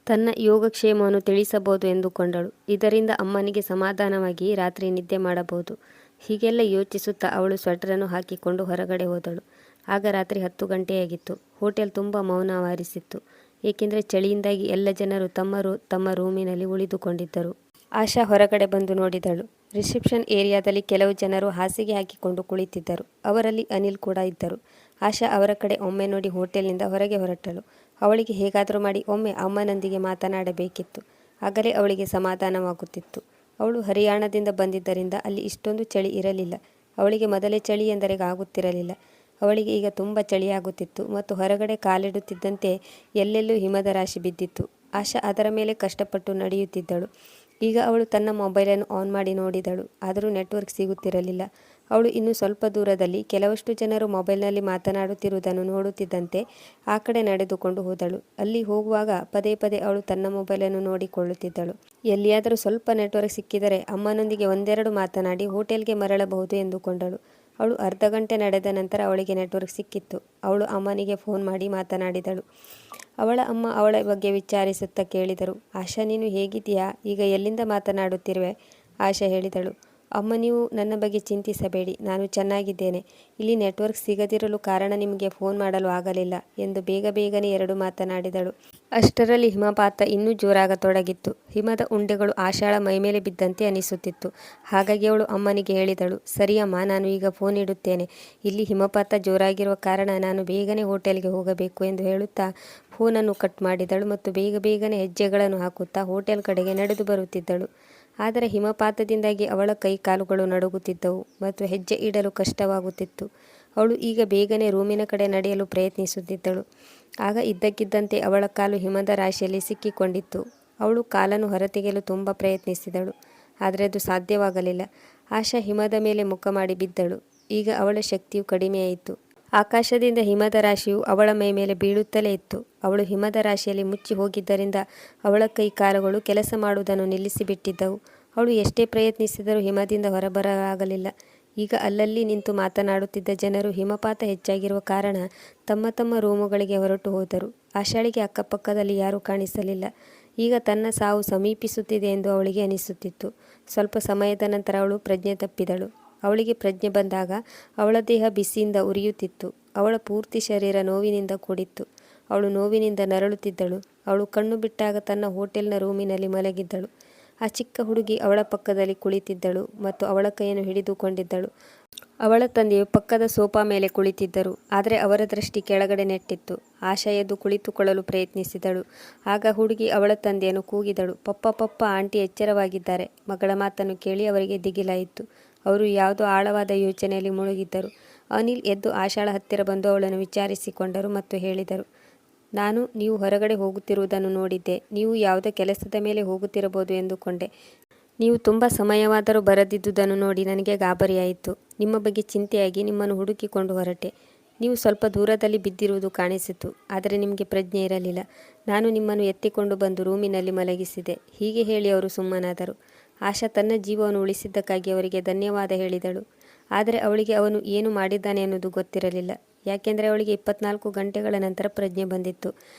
ತನ್ನ ಯೋಗಕ್ಷೇಮವನ್ನು ತಿಳಿಸಬಹುದು ಎಂದುಕೊಂಡಳು. ಇದರಿಂದ ಅಮ್ಮನಿಗೆ ಸಮಾಧಾನವಾಗಿ ರಾತ್ರಿ ನಿದ್ದೆ ಮಾಡಬಹುದು. ಹೀಗೆಲ್ಲ ಯೋಚಿಸುತ್ತಾ ಅವಳು ಸ್ವೆಟರನ್ನು ಹಾಕಿಕೊಂಡು ಹೊರಗಡೆ ಹೋದಳು. ಆಗ ರಾತ್ರಿ 10 ಗಂಟೆಯಾಗಿತ್ತು. ಹೋಟೆಲ್ ತುಂಬ ಮೌನವಾರಿಸಿತ್ತು. ಏಕೆಂದರೆ ಚಳಿಯಿಂದಾಗಿ ಎಲ್ಲ ಜನರು ತಮ್ಮ ರೂಮಿನಲ್ಲಿ ಉಳಿದುಕೊಂಡಿದ್ದರು. ಆಶಾ ಹೊರಗಡೆ ಬಂದು ನೋಡಿದಳು. ರಿಸೆಪ್ಷನ್ ಏರಿಯಾದಲ್ಲಿ ಕೆಲವು ಜನರು ಹಾಸಿಗೆ ಹಾಕಿಕೊಂಡು ಕುಳಿತಿದ್ದರು. ಅವರಲ್ಲಿ ಅನಿಲ್ ಕೂಡ ಇದ್ದರು. ಆಶಾ ಅವರ ಕಡೆ ಒಮ್ಮೆ ನೋಡಿ ಹೋಟೆಲ್ನಿಂದ ಹೊರಗೆ ಹೊರಟಳು. ಅವಳಿಗೆ ಹೇಗಾದರೂ ಮಾಡಿ ಒಮ್ಮೆ ಅಮ್ಮನೊಂದಿಗೆ ಮಾತನಾಡಬೇಕಿತ್ತು. ಆಗಲೇ ಅವಳಿಗೆ ಸಮಾಧಾನವಾಗುತ್ತಿತ್ತು. ಅವಳು ಹರಿಯಾಣದಿಂದ ಬಂದಿದ್ದರಿಂದ ಅಲ್ಲಿ ಇಷ್ಟೊಂದು ಚಳಿ ಇರಲಿಲ್ಲ. ಅವಳಿಗೆ ಮೊದಲೇ ಚಳಿ ಎಂದರೆ ಆಗುತ್ತಿರಲಿಲ್ಲ. ಅವಳಿಗೆ ಈಗ ತುಂಬ ಚಳಿಯಾಗುತ್ತಿತ್ತು ಮತ್ತು ಹೊರಗಡೆ ಕಾಲಿಡುತ್ತಿದ್ದಂತೆ ಎಲ್ಲೆಲ್ಲೂ ಹಿಮದ ರಾಶಿ ಬಿದ್ದಿತ್ತು. ಆಶಾ ಅದರ ಮೇಲೆ ಕಷ್ಟಪಟ್ಟು ನಡೆಯುತ್ತಿದ್ದಳು. ಈಗ ಅವಳು ತನ್ನ ಮೊಬೈಲನ್ನು ಆನ್ ಮಾಡಿ ನೋಡಿದಳು. ಆದರೂ ನೆಟ್ವರ್ಕ್ ಸಿಗುತ್ತಿರಲಿಲ್ಲ. ಅವಳು ಇನ್ನು ಸ್ವಲ್ಪ ದೂರದಲ್ಲಿ ಕೆಲವಷ್ಟು ಜನರು ಮೊಬೈಲ್ನಲ್ಲಿ ಮಾತನಾಡುತ್ತಿರುವುದನ್ನು ನೋಡುತ್ತಿದ್ದಂತೆ ಆ ಕಡೆ ನಡೆದುಕೊಂಡು ಹೋದಳು. ಅಲ್ಲಿ ಹೋಗುವಾಗ ಪದೇ ಪದೇ ಅವಳು ತನ್ನ ಮೊಬೈಲನ್ನು ನೋಡಿಕೊಳ್ಳುತ್ತಿದ್ದಳು. ಎಲ್ಲಿಯಾದರೂ ಸ್ವಲ್ಪ ನೆಟ್ವರ್ಕ್ ಸಿಕ್ಕಿದರೆ ಅಮ್ಮನೊಂದಿಗೆ ಒಂದೆರಡು ಮಾತನಾಡಿ ಹೋಟೆಲ್ಗೆ ಮರಳಬಹುದು ಎಂದುಕೊಂಡಳು. ಅವಳು ಅರ್ಧ ಗಂಟೆ ನಡೆದ ನಂತರ ಅವಳಿಗೆ ನೆಟ್ವರ್ಕ್ ಸಿಕ್ಕಿತ್ತು. ಅವಳು ಅಮ್ಮನಿಗೆ ಫೋನ್ ಮಾಡಿ ಮಾತನಾಡಿದಳು. ಅವಳ ಅಮ್ಮ ಅವಳ ಬಗ್ಗೆ ವಿಚಾರಿಸುತ್ತಾ ಕೇಳಿದರು, ಆಶಾ ನೀನು ಹೇಗಿದ್ದೀಯಾ? ಈಗ ಎಲ್ಲಿಂದ ಮಾತನಾಡುತ್ತಿರುವೆ? ಆಶಾ ಹೇಳಿದಳು, ಅಮ್ಮ ನೀವು ನನ್ನ ಬಗ್ಗೆ ಚಿಂತಿಸಬೇಡಿ, ನಾನು ಚೆನ್ನಾಗಿದ್ದೇನೆ. ಇಲ್ಲಿ ನೆಟ್ವರ್ಕ್ ಸಿಗದಿರಲು ಕಾರಣ ನಿಮಗೆ ಫೋನ್ ಮಾಡಲು ಆಗಲಿಲ್ಲ ಎಂದು ಬೇಗನೆ ಎರಡು ಮಾತನಾಡಿದಳು. ಅಷ್ಟರಲ್ಲಿ ಹಿಮಪಾತ ಇನ್ನೂ ಜೋರಾಗತೊಡಗಿತ್ತು. ಹಿಮದ ಉಂಡೆಗಳು ಆಶಾಳ ಮೈಮೇಲೆ ಬಿದ್ದಂತೆ ಅನಿಸುತ್ತಿತ್ತು. ಹಾಗಾಗಿ ಅವಳು ಅಮ್ಮನಿಗೆ ಹೇಳಿದಳು, ಸರಿ ಅಮ್ಮ, ನಾನು ಈಗ ಫೋನ್ ಇಡುತ್ತೇನೆ. ಇಲ್ಲಿ ಹಿಮಪಾತ ಜೋರಾಗಿರುವ ಕಾರಣ ನಾನು ಬೇಗನೆ ಹೋಟೆಲ್ಗೆ ಹೋಗಬೇಕು ಎಂದು ಹೇಳುತ್ತಾ ಫೋನನ್ನು ಕಟ್ ಮಾಡಿದಳು ಮತ್ತು ಬೇಗನೆ ಹೆಜ್ಜೆಗಳನ್ನು ಹಾಕುತ್ತಾ ಹೋಟೆಲ್ ಕಡೆಗೆ ನಡೆದು ಬರುತ್ತಿದ್ದಳು. ಆದರೆ ಹಿಮಪಾತದಿಂದಾಗಿ ಅವಳ ಕೈ ಕಾಲುಗಳು ನಡುಗುತ್ತಿದ್ದವು ಮತ್ತು ಹೆಜ್ಜೆ ಇಡಲು ಕಷ್ಟವಾಗುತ್ತಿತ್ತು. ಅವಳು ಈಗ ಬೇಗನೆ ರೂಮಿನ ಕಡೆ ನಡೆಯಲು ಪ್ರಯತ್ನಿಸುತ್ತಿದ್ದಳು. ಆಗ ಇದ್ದಕ್ಕಿದ್ದಂತೆ ಅವಳ ಕಾಲು ಹಿಮದ ರಾಶಿಯಲ್ಲಿ ಸಿಕ್ಕಿಕೊಂಡಿತ್ತು. ಅವಳು ಕಾಲನ್ನು ಹೊರತೆಗೆಯಲು ತುಂಬ ಪ್ರಯತ್ನಿಸಿದಳು, ಆದರೆ ಅದು ಸಾಧ್ಯವಾಗಲಿಲ್ಲ. ಆಶಾ ಹಿಮದ ಮೇಲೆ ಮುಖ ಮಾಡಿ ಬಿದ್ದಳು. ಈಗ ಅವಳ ಶಕ್ತಿಯು ಕಡಿಮೆಯಾಯಿತು. ಆಕಾಶದಿಂದ ಹಿಮದ ರಾಶಿಯು ಅವಳ ಮೈ ಮೇಲೆ ಬೀಳುತ್ತಲೇ ಇತ್ತು. ಅವಳು ಹಿಮದ ರಾಶಿಯಲ್ಲಿ ಮುಚ್ಚಿ ಹೋಗಿದ್ದರಿಂದ ಅವಳ ಕೈ ಕಾಲುಗಳು ಕೆಲಸ ಮಾಡುವುದನ್ನು ನಿಲ್ಲಿಸಿಬಿಟ್ಟಿದ್ದವು. ಅವಳು ಎಷ್ಟೇ ಪ್ರಯತ್ನಿಸಿದರೂ ಹಿಮದಿಂದ ಹೊರಬರಲಾಗಲಿಲ್ಲ. ಈಗ ಅಲ್ಲಲ್ಲಿ ನಿಂತು ಮಾತನಾಡುತ್ತಿದ್ದ ಜನರು ಹಿಮಪಾತ ಹೆಚ್ಚಾಗಿರುವ ಕಾರಣ ತಮ್ಮ ತಮ್ಮ ರೂಮುಗಳಿಗೆ ಹೊರಟು ಹೋದರು. ಆಶಾಳಿಗೆ ಅಕ್ಕಪಕ್ಕದಲ್ಲಿ ಯಾರೂ ಕಾಣಿಸಲಿಲ್ಲ. ಈಗ ತನ್ನ ಸಾವು ಸಮೀಪಿಸುತ್ತಿದೆ ಎಂದು ಅವಳಿಗೆ ಅನಿಸುತ್ತಿತ್ತು. ಸ್ವಲ್ಪ ಸಮಯದ ನಂತರ ಅವಳು ಪ್ರಜ್ಞೆ ತಪ್ಪಿದಳು. ಅವಳಿಗೆ ಪ್ರಜ್ಞೆ ಬಂದಾಗ ಅವಳ ದೇಹ ಬಿಸಿಯಿಂದ ಉರಿಯುತ್ತಿತ್ತು. ಅವಳ ಪೂರ್ತಿ ಶರೀರ ನೋವಿನಿಂದ ಕೂಡಿತ್ತು. ಅವಳು ನೋವಿನಿಂದ ನರಳುತ್ತಿದ್ದಳು. ಅವಳು ಕಣ್ಣು ಬಿಟ್ಟಾಗ ತನ್ನ ಹೋಟೆಲ್ನ ರೂಮಿನಲ್ಲಿ ಮಲಗಿದ್ದಳು. ಆ ಚಿಕ್ಕ ಹುಡುಗಿ ಅವಳ ಪಕ್ಕದಲ್ಲಿ ಕುಳಿತಿದ್ದಳು ಮತ್ತು ಅವಳ ಕೈಯನ್ನು ಹಿಡಿದುಕೊಂಡಿದ್ದಳು. ಅವಳ ತಂದೆಯು ಪಕ್ಕದ ಸೋಫಾ ಮೇಲೆ ಕುಳಿತಿದ್ದರು. ಆದರೆ ಅವರ ದೃಷ್ಟಿ ಕೆಳಗಡೆ ನೆಟ್ಟಿತ್ತು. ಆಶಾ ಎದ್ದು ಕುಳಿತುಕೊಳ್ಳಲು ಪ್ರಯತ್ನಿಸಿದಳು. ಆಗ ಹುಡುಗಿ ಅವಳ ತಂದೆಯನ್ನು ಕೂಗಿದಳು. ಪಪ್ಪ ಪಪ್ಪ, ಆಂಟಿ ಎಚ್ಚರವಾಗಿದ್ದಾರೆ. ಮಗಳ ಮಾತನ್ನು ಕೇಳಿ ಅವರಿಗೆ ದಿಗಿಲಾಯಿತು. ಅವರು ಯಾವುದೋ ಆಳವಾದ ಯೋಚನೆಯಲ್ಲಿ ಮುಳುಗಿದ್ದರು. ಅನಿಲ್ ಎದ್ದು ಆಶಾಳ ಹತ್ತಿರ ಬಂದು ಅವಳನ್ನು ವಿಚಾರಿಸಿಕೊಂಡರು ಮತ್ತು ಹೇಳಿದರು, ನೀವು ಹೊರಗಡೆ ಹೋಗುತ್ತಿರುವುದನ್ನು ನೋಡಿದ್ದೆ. ನೀವು ಯಾವುದೋ ಕೆಲಸದ ಮೇಲೆ ಹೋಗುತ್ತಿರಬಹುದು ಎಂದುಕೊಂಡೆ. ನೀವು ತುಂಬ ಸಮಯವಾದರೂ ಬರದಿದ್ದುದನ್ನು ನೋಡಿ ನನಗೆ ಗಾಬರಿಯಾಯಿತು. ನಿಮ್ಮ ಬಗ್ಗೆ ಚಿಂತೆಯಾಗಿ ನಿಮ್ಮನ್ನು ಹುಡುಕಿಕೊಂಡು ಹೊರಟೆ. ನೀವು ಸ್ವಲ್ಪ ದೂರದಲ್ಲಿ ಬಿದ್ದಿರುವುದು ಕಾಣಿಸಿತು. ಆದರೆ ನಿಮಗೆ ಪ್ರಜ್ಞೆ ಇರಲಿಲ್ಲ. ನಾನು ನಿಮ್ಮನ್ನು ಎತ್ತಿಕೊಂಡು ಬಂದು ರೂಮಿನಲ್ಲಿ ಮಲಗಿಸಿದೆ. ಹೀಗೆ ಹೇಳಿ ಅವರು ಸುಮ್ಮನಾದರು. ಆಶಾ ತನ್ನ ಜೀವವನ್ನು ಉಳಿಸಿದ್ದಕ್ಕಾಗಿ ಅವರಿಗೆ ಧನ್ಯವಾದ ಹೇಳಿದಳು. ಆದರೆ ಅವಳಿಗೆ ಅವನು ಏನು ಮಾಡಿದ್ದಾನೆ ಅನ್ನೋದು ಗೊತ್ತಿರಲಿಲ್ಲ. ಯಾಕೆಂದರೆ ಅವಳಿಗೆ 24 ಗಂಟೆಗಳ ನಂತರ ಪ್ರಜ್ಞೆ ಬಂದಿತ್ತು.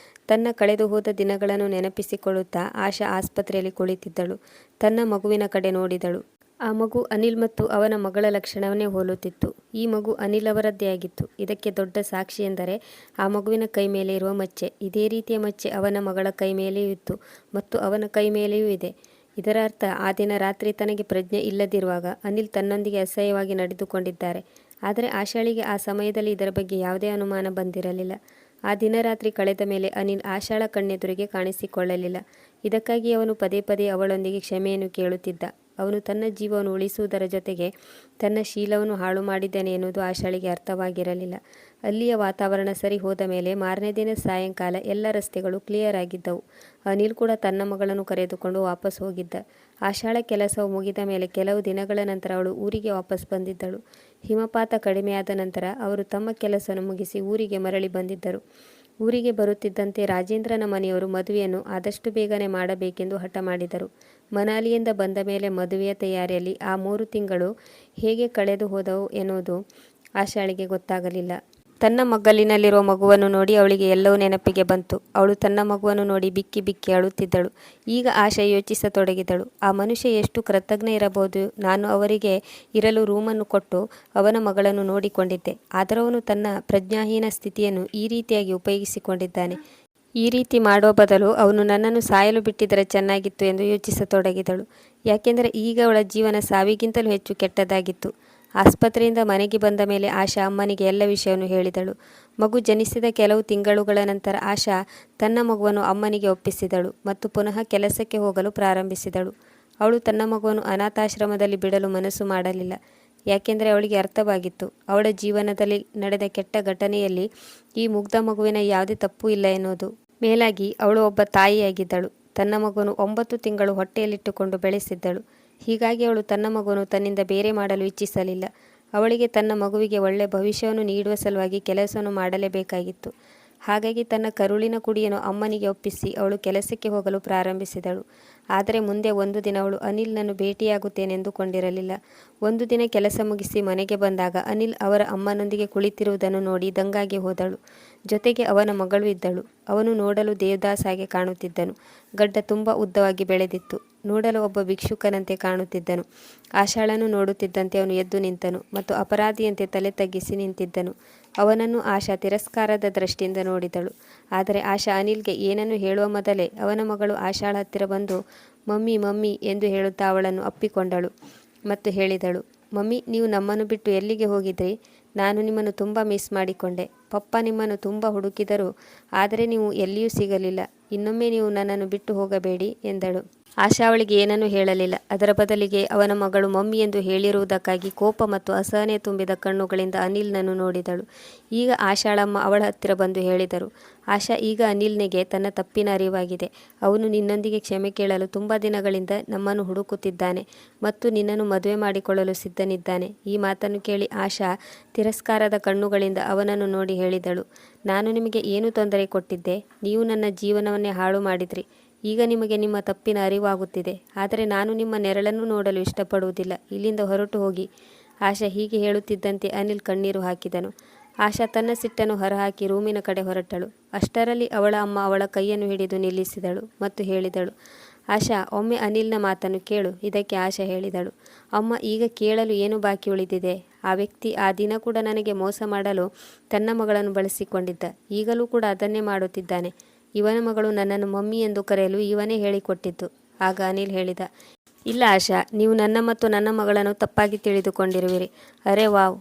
ತನ್ನ ಕಳೆದು ಹೋದ ದಿನಗಳನ್ನು ನೆನಪಿಸಿಕೊಳ್ಳುತ್ತಾ ಆಶಾ ಆಸ್ಪತ್ರೆಯಲ್ಲಿ ಕುಳಿತಿದ್ದಳು. ತನ್ನ ಮಗುವಿನ ಕಡೆ ನೋಡಿದಳು. ಆ ಮಗು ಅನಿಲ್ ಮತ್ತು ಅವನ ಮಗಳ ಲಕ್ಷಣವನ್ನೇ ಹೋಲುತ್ತಿತ್ತು. ಈ ಮಗು ಅನಿಲ್ ಅವರದ್ದೇ ಆಗಿತ್ತು. ಇದಕ್ಕೆ ದೊಡ್ಡ ಸಾಕ್ಷಿ ಎಂದರೆ ಆ ಮಗುವಿನ ಕೈ ಮೇಲೆ ಇರುವ ಮಚ್ಚೆ. ಇದೇ ರೀತಿಯ ಮಚ್ಚೆ ಅವನ ಮಗಳ ಕೈ ಮೇಲೆಯೂ ಇತ್ತು ಮತ್ತು ಅವನ ಕೈ ಮೇಲೆಯೂ ಇದೆ. ಇದರ ಅರ್ಥ ಆ ದಿನ ರಾತ್ರಿ ತನಗೆ ಪ್ರಜ್ಞೆ ಇಲ್ಲದಿರುವಾಗ ಅನಿಲ್ ತನ್ನೊಂದಿಗೆ ಅಸಹ್ಯವಾಗಿ ನಡೆದುಕೊಂಡಿದ್ದಾರೆ. ಆದರೆ ಆಶಾಳಿಗೆ ಆ ಸಮಯದಲ್ಲಿ ಇದರ ಬಗ್ಗೆ ಯಾವುದೇ ಅನುಮಾನ ಬಂದಿರಲಿಲ್ಲ. ಆ ದಿನ ರಾತ್ರಿ ಕಳೆದ ಮೇಲೆ ಅನಿಲ್ ಆಶಾಳ ಕಣ್ಣೆದುರಿಗೆ ಕಾಣಿಸಿಕೊಳ್ಳಲಿಲ್ಲ. ಇದಕ್ಕಾಗಿ ಅವನು ಪದೇ ಪದೇ ಅವಳೊಂದಿಗೆ ಕ್ಷಮೆಯನ್ನು ಕೇಳುತ್ತಿದ್ದ. ಅವನು ತನ್ನ ಜೀವವನ್ನು ಉಳಿಸುವುದರ ಜೊತೆಗೆ ತನ್ನ ಶೀಲವನ್ನು ಹಾಳು ಮಾಡಿದ್ದಾನೆ ಎನ್ನುವುದು ಆಶಾಳಿಗೆ ಅರ್ಥವಾಗಿರಲಿಲ್ಲ. ಅಲ್ಲಿಯ ವಾತಾವರಣ ಸರಿ ಹೋದ ಮೇಲೆ ಮಾರನೇ ದಿನ ಸಾಯಂಕಾಲ ಎಲ್ಲ ರಸ್ತೆಗಳು ಕ್ಲಿಯರ್ ಆಗಿದ್ದವು. ಅನಿಲ್ ಕೂಡ ತನ್ನ ಮಗಳನ್ನು ಕರೆದುಕೊಂಡು ವಾಪಸ್ ಹೋಗಿದ್ದ. ಆಶಾಳ ಕೆಲಸವು ಮುಗಿದ ಮೇಲೆ ಕೆಲವು ದಿನಗಳ ನಂತರ ಅವಳು ಊರಿಗೆ ವಾಪಸ್ ಬಂದಿದ್ದಳು. ಹಿಮಪಾತ ಕಡಿಮೆಯಾದ ನಂತರ ಅವರು ತಮ್ಮ ಕೆಲಸವನ್ನು ಮುಗಿಸಿ ಊರಿಗೆ ಮರಳಿ ಬಂದಿದ್ದರು. ಊರಿಗೆ ಬರುತ್ತಿದ್ದಂತೆ ರಾಜೇಂದ್ರನ ಮನೆಯವರು ಮದುವೆಯನ್ನು ಆದಷ್ಟು ಬೇಗನೆ ಮಾಡಬೇಕೆಂದು ಹಠ ಮಾಡಿದರು. ಮನಾಲಿಯಿಂದ ಬಂದ ಮೇಲೆ ಮದುವೆಯ ತಯಾರಿಯಲ್ಲಿ ಆ 3 ತಿಂಗಳು ಹೇಗೆ ಕಳೆದು ಹೋದವು ಎನ್ನುವುದು ಆಶಾಳಿಗೆ ಗೊತ್ತಾಗಲಿಲ್ಲ. ತನ್ನ ಮಗ್ಗಲಿನಲ್ಲಿರುವ ಮಗುವನ್ನು ನೋಡಿ ಅವಳಿಗೆ ಎಲ್ಲವೂ ನೆನಪಿಗೆ ಬಂತು. ಅವಳು ತನ್ನ ಮಗುವನ್ನು ನೋಡಿ ಬಿಕ್ಕಿ ಬಿಕ್ಕಿ ಅಳುತ್ತಿದ್ದಳು. ಈಗ ಆಶಾ ಯೋಚಿಸತೊಡಗಿದಳು. ಆ ಮನುಷ್ಯ ಎಷ್ಟು ಕೃತಜ್ಞ ಇರಬಹುದು. ನಾನು ಅವರಿಗೆ ಇರಲು ರೂಮನ್ನು ಕೊಟ್ಟು ಅವನ ಮಗಳನ್ನು ನೋಡಿಕೊಂಡಿದ್ದೆ. ಆದರೂ ಅವನು ತನ್ನ ಪ್ರಜ್ಞಾಹೀನ ಸ್ಥಿತಿಯನ್ನು ಈ ರೀತಿಯಾಗಿ ಉಪಯೋಗಿಸಿಕೊಂಡಿದ್ದಾನೆ. ಈ ರೀತಿ ಮಾಡುವ ಬದಲು ಅವನು ನನ್ನನ್ನು ಸಾಯಲು ಬಿಟ್ಟಿದ್ದರೆ ಚೆನ್ನಾಗಿತ್ತು ಎಂದು ಯೋಚಿಸತೊಡಗಿದಳು. ಯಾಕೆಂದರೆ ಈಗ ಅವಳ ಜೀವನ ಸಾವಿಗಿಂತಲೂ ಹೆಚ್ಚು ಕೆಟ್ಟದಾಗಿತ್ತು. ಆಸ್ಪತ್ರೆಯಿಂದ ಮನೆಗೆ ಬಂದ ಮೇಲೆ ಆಶಾ ಅಮ್ಮನಿಗೆ ಎಲ್ಲ ವಿಷಯವನ್ನು ಹೇಳಿದಳು. ಮಗು ಜನಿಸಿದ ಕೆಲವು ತಿಂಗಳುಗಳ ನಂತರ ಆಶಾ ತನ್ನ ಮಗುವನ್ನು ಅಮ್ಮನಿಗೆ ಒಪ್ಪಿಸಿದಳು ಮತ್ತು ಪುನಃ ಕೆಲಸಕ್ಕೆ ಹೋಗಲು ಪ್ರಾರಂಭಿಸಿದಳು. ಅವಳು ತನ್ನ ಮಗುವನ್ನು ಅನಾಥಾಶ್ರಮದಲ್ಲಿ ಬಿಡಲು ಮನಸ್ಸು ಮಾಡಲಿಲ್ಲ. ಯಾಕೆಂದರೆ ಅವಳಿಗೆ ಅರ್ಥವಾಗಿತ್ತು, ಅವಳ ಜೀವನದಲ್ಲಿ ನಡೆದ ಕೆಟ್ಟ ಘಟನೆಯಲ್ಲಿ ಈ ಮುಗ್ಧ ಮಗುವಿನ ಯಾವುದೇ ತಪ್ಪು ಇಲ್ಲ ಎನ್ನುವುದು. ಮೇಲಾಗಿ ಅವಳು ಒಬ್ಬ ತಾಯಿಯಾಗಿದ್ದಳು. ತನ್ನ ಮಗುವನ್ನು 9 ತಿಂಗಳು ಹೊಟ್ಟೆಯಲ್ಲಿಟ್ಟುಕೊಂಡು ಬೆಳೆಸಿದ್ದಳು. ಹೀಗಾಗಿ ಅವಳು ತನ್ನ ಮಗುವನ್ನು ತನ್ನಿಂದ ಬೇರೆ ಮಾಡಲು ಇಚ್ಛಿಸಲಿಲ್ಲ. ಅವಳಿಗೆ ತನ್ನ ಮಗುವಿಗೆ ಒಳ್ಳೆಯ ಭವಿಷ್ಯವನ್ನು ನೀಡುವ ಸಲುವಾಗಿ ಕೆಲಸವನ್ನು ಮಾಡಲೇಬೇಕಾಗಿತ್ತು. ಹಾಗಾಗಿ ತನ್ನ ಕರುಳಿನ ಕುಡಿಯನ್ನು ಅಮ್ಮನಿಗೆ ಒಪ್ಪಿಸಿ ಅವಳು ಕೆಲಸಕ್ಕೆ ಹೋಗಲು ಪ್ರಾರಂಭಿಸಿದಳು. ಆದರೆ ಮುಂದೆ ಒಂದು ದಿನ ಅವಳು ಅನಿಲ್ನನ್ನು ಭೇಟಿಯಾಗುತ್ತೇನೆಂದುಕೊಂಡಿರಲಿಲ್ಲ. ಒಂದು ದಿನ ಕೆಲಸ ಮುಗಿಸಿ ಮನೆಗೆ ಬಂದಾಗ ಅನಿಲ್ ಅವರ ಅಮ್ಮನೊಂದಿಗೆ ಕುಳಿತಿರುವುದನ್ನು ನೋಡಿ ದಂಗಾಗಿ ಹೋದಳು. ಜೊತೆಗೆ ಅವನ ಮಗಳು ಇದ್ದಳು. ಅವನು ನೋಡಲು ದೇವದಾಸ್ ಹಾಗೆ ಕಾಣುತ್ತಿದ್ದನು. ಗಡ್ಡ ತುಂಬ ಉದ್ದವಾಗಿ ಬೆಳೆದಿತ್ತು. ನೋಡಲು ಒಬ್ಬ ಭಿಕ್ಷುಕನಂತೆ ಕಾಣುತ್ತಿದ್ದನು. ಆಶಾಳನ್ನು ನೋಡುತ್ತಿದ್ದಂತೆ ಅವನು ಎದ್ದು ನಿಂತನು ಮತ್ತು ಅಪರಾಧಿಯಂತೆ ತಲೆ ತಗ್ಗಿಸಿ ನಿಂತಿದ್ದನು. ಅವನನ್ನು ಆಶಾ ತಿರಸ್ಕಾರದ ದೃಷ್ಟಿಯಿಂದ ನೋಡಿದಳು. ಆದರೆ ಆಶಾ ಅನಿಲ್ಗೆ ಏನನ್ನು ಹೇಳುವ ಮೊದಲೇ ಅವನ ಮಗಳು ಆಶಾಳ ಹತ್ತಿರ ಬಂದು ಮಮ್ಮಿ ಮಮ್ಮಿ ಎಂದು ಹೇಳುತ್ತಾ ಅವಳನ್ನು ಅಪ್ಪಿಕೊಂಡಳು ಮತ್ತು ಹೇಳಿದಳು, ಮಮ್ಮಿ, ನೀವು ನಮ್ಮನ್ನು ಬಿಟ್ಟು ಎಲ್ಲಿಗೆ ಹೋಗಿದ್ರಿ? ನಾನು ನಿಮ್ಮನ್ನು ತುಂಬ ಮಿಸ್ ಮಾಡಿಕೊಂಡೆ. ಪಪ್ಪ ನಿಮ್ಮನ್ನು ತುಂಬ ಹುಡುಕಿದರು, ಆದರೆ ನೀವು ಎಲ್ಲಿಯೂ ಸಿಗಲಿಲ್ಲ. ಇನ್ನೊಮ್ಮೆ ನೀವು ನನ್ನನ್ನು ಬಿಟ್ಟು ಹೋಗಬೇಡಿ ಎಂದಳು. ಆಶಾ ಅವಳಿಗೆ ಏನನ್ನೂ ಹೇಳಲಿಲ್ಲ. ಅದರ ಬದಲಿಗೆ ಅವನ ಮಗಳು ಮಮ್ಮಿ ಎಂದು ಹೇಳಿರುವುದಕ್ಕಾಗಿ ಕೋಪ ಮತ್ತು ಅಸಹನೆ ತುಂಬಿದ ಕಣ್ಣುಗಳಿಂದ ಅನಿಲ್ನನ್ನು ನೋಡಿದಳು. ಈಗ ಆಶಾಳಮ್ಮ ಅವಳ ಹತ್ತಿರ ಬಂದು ಹೇಳಿದರು, ಆಶಾ, ಈಗ ಅನಿಲ್ನಿಗೆ ತನ್ನ ತಪ್ಪಿನ ಅರಿವಾಗಿದೆ. ಅವನು ನಿನ್ನೊಂದಿಗೆ ಕ್ಷಮೆ ಕೇಳಲು ತುಂಬ ದಿನಗಳಿಂದ ನಮ್ಮನ್ನು ಹುಡುಕುತ್ತಿದ್ದಾನೆ ಮತ್ತು ನಿನ್ನನ್ನು ಮದುವೆ ಮಾಡಿಕೊಳ್ಳಲು ಸಿದ್ಧನಿದ್ದಾನೆ. ಈ ಮಾತನ್ನು ಕೇಳಿ ಆಶಾ ತಿರಸ್ಕಾರದ ಕಣ್ಣುಗಳಿಂದ ಅವನನ್ನು ನೋಡಿ ಹೇಳಿದಳು, ನಾನು ನಿಮಗೆ ಏನು ತೊಂದರೆ ಕೊಟ್ಟಿದ್ದೆ? ನೀವು ನನ್ನ ಜೀವನವನ್ನೇ ಹಾಳು ಮಾಡಿದ್ರಿ. ಈಗ ನಿಮಗೆ ನಿಮ್ಮ ತಪ್ಪಿನ ಅರಿವಾಗುತ್ತಿದೆ. ಆದರೆ ನಾನು ನಿಮ್ಮ ನೆರಳನ್ನು ನೋಡಲು ಇಷ್ಟಪಡುವುದಿಲ್ಲ. ಇಲ್ಲಿಂದ ಹೊರಟು ಹೋಗಿ. ಆಶಾ ಹೀಗೆ ಹೇಳುತ್ತಿದ್ದಂತೆ ಅನಿಲ್ ಕಣ್ಣೀರು ಹಾಕಿದನು. ಆಶಾ ತನ್ನ ಸಿಟ್ಟನ್ನು ಹೊರಹಾಕಿ ರೂಮಿನ ಕಡೆ ಹೊರಟಳು. ಅಷ್ಟರಲ್ಲಿ ಅವಳ ಅಮ್ಮ ಅವಳ ಕೈಯನ್ನು ಹಿಡಿದು ನಿಲ್ಲಿಸಿದಳು ಮತ್ತು ಹೇಳಿದಳು, ಆಶಾ, ಒಮ್ಮೆ ಅನಿಲ್ನ ಮಾತನ್ನು ಕೇಳು. ಇದಕ್ಕೆ ಆಶಾ ಹೇಳಿದಳು, ಅಮ್ಮ, ಈಗ ಕೇಳಲು ಏನು ಬಾಕಿ ಉಳಿದಿದೆ? ಆ ವ್ಯಕ್ತಿ ಆ ದಿನ ಕೂಡ ನನಗೆ ಮೋಸ ಮಾಡಲು ತನ್ನ ಮಗಳನ್ನು ಬಳಸಿಕೊಂಡಿದ್ದ. ಈಗಲೂ ಕೂಡ ಅದನ್ನೇ ಮಾಡುತ್ತಿದ್ದಾನೆ. ಇವನ ಮಗಳು ನನ್ನನ್ನು ಮಮ್ಮಿ ಎಂದು ಕರೆಯಲು ಇವನೇ ಹೇಳಿಕೊಟ್ಟಿದ್ದು. ಆಗ ಅನಿಲ್ ಹೇಳಿದ, ಇಲ್ಲ ಆಶಾ, ನೀವು ನನ್ನ ಮತ್ತು ನನ್ನ ಮಗಳನ್ನು ತಪ್ಪಾಗಿ ತಿಳಿದುಕೊಂಡಿರುವಿರಿ. ಅರೆ ವಾವ್,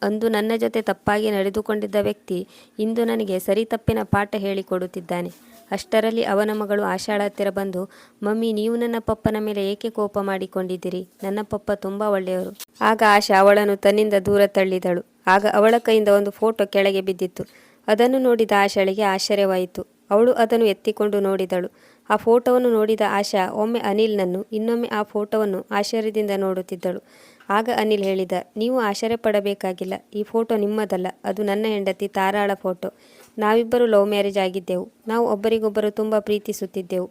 ಅಂದು ನನ್ನ ಜೊತೆ ತಪ್ಪಾಗಿ ನಡೆದುಕೊಂಡಿದ್ದ ವ್ಯಕ್ತಿ ಇಂದು ನನಗೆ ಸರಿ ತಪ್ಪಿನ ಪಾಠ ಹೇಳಿಕೊಡುತ್ತಿದ್ದಾನೆ. ಅಷ್ಟರಲ್ಲಿ ಅವನ ಮಗಳು ಆಶಾಳ ಹತ್ತಿರ ಬಂದು, ಮಮ್ಮಿ, ನೀವು ನನ್ನ ಪಪ್ಪನ ಮೇಲೆ ಏಕೆ ಕೋಪ ಮಾಡಿಕೊಂಡಿದ್ದೀರಿ? ನನ್ನ ಪಪ್ಪ ತುಂಬ ಒಳ್ಳೆಯವರು. ಆಗ ಆಶಾ ಅವಳನ್ನು ತನ್ನಿಂದ ದೂರ ತಳ್ಳಿದಳು. ಆಗ ಅವಳ ಕೈಯಿಂದ ಒಂದು ಫೋಟೋ ಕೆಳಗೆ ಬಿದ್ದಿತ್ತು. ಅದನ್ನು ನೋಡಿದ ಆಶಾಳಿಗೆ ಆಶ್ಚರ್ಯವಾಯಿತು. ಅವಳು ಅದನ್ನು ಎತ್ತಿಕೊಂಡು ನೋಡಿದಳು. ಆ ಫೋಟೋವನ್ನು ನೋಡಿದ ಆಶಾ ಒಮ್ಮೆ ಅನಿಲ್ನನ್ನು, ಇನ್ನೊಮ್ಮೆ ಆ ಫೋಟೋವನ್ನು ಆಶ್ಚರ್ಯದಿಂದ ನೋಡುತ್ತಿದ್ದಳು. ಆಗ ಅನಿಲ್ ಹೇಳಿದ, ನೀವು ಆಶ್ಚರ್ಯ ಪಡಬೇಕಾಗಿಲ್ಲ. ಈ ಫೋಟೋ ನಿಮ್ಮದಲ್ಲ, ಅದು ನನ್ನ ಹೆಂಡತಿ ತಾರಾಳ ಫೋಟೋ. ನಾವಿಬ್ಬರು ಲವ್ ಮ್ಯಾರೇಜ್ ಆಗಿದ್ದೆವು. ನಾವು ಒಬ್ಬರಿಗೊಬ್ಬರು ತುಂಬ ಪ್ರೀತಿಸುತ್ತಿದ್ದೆವು.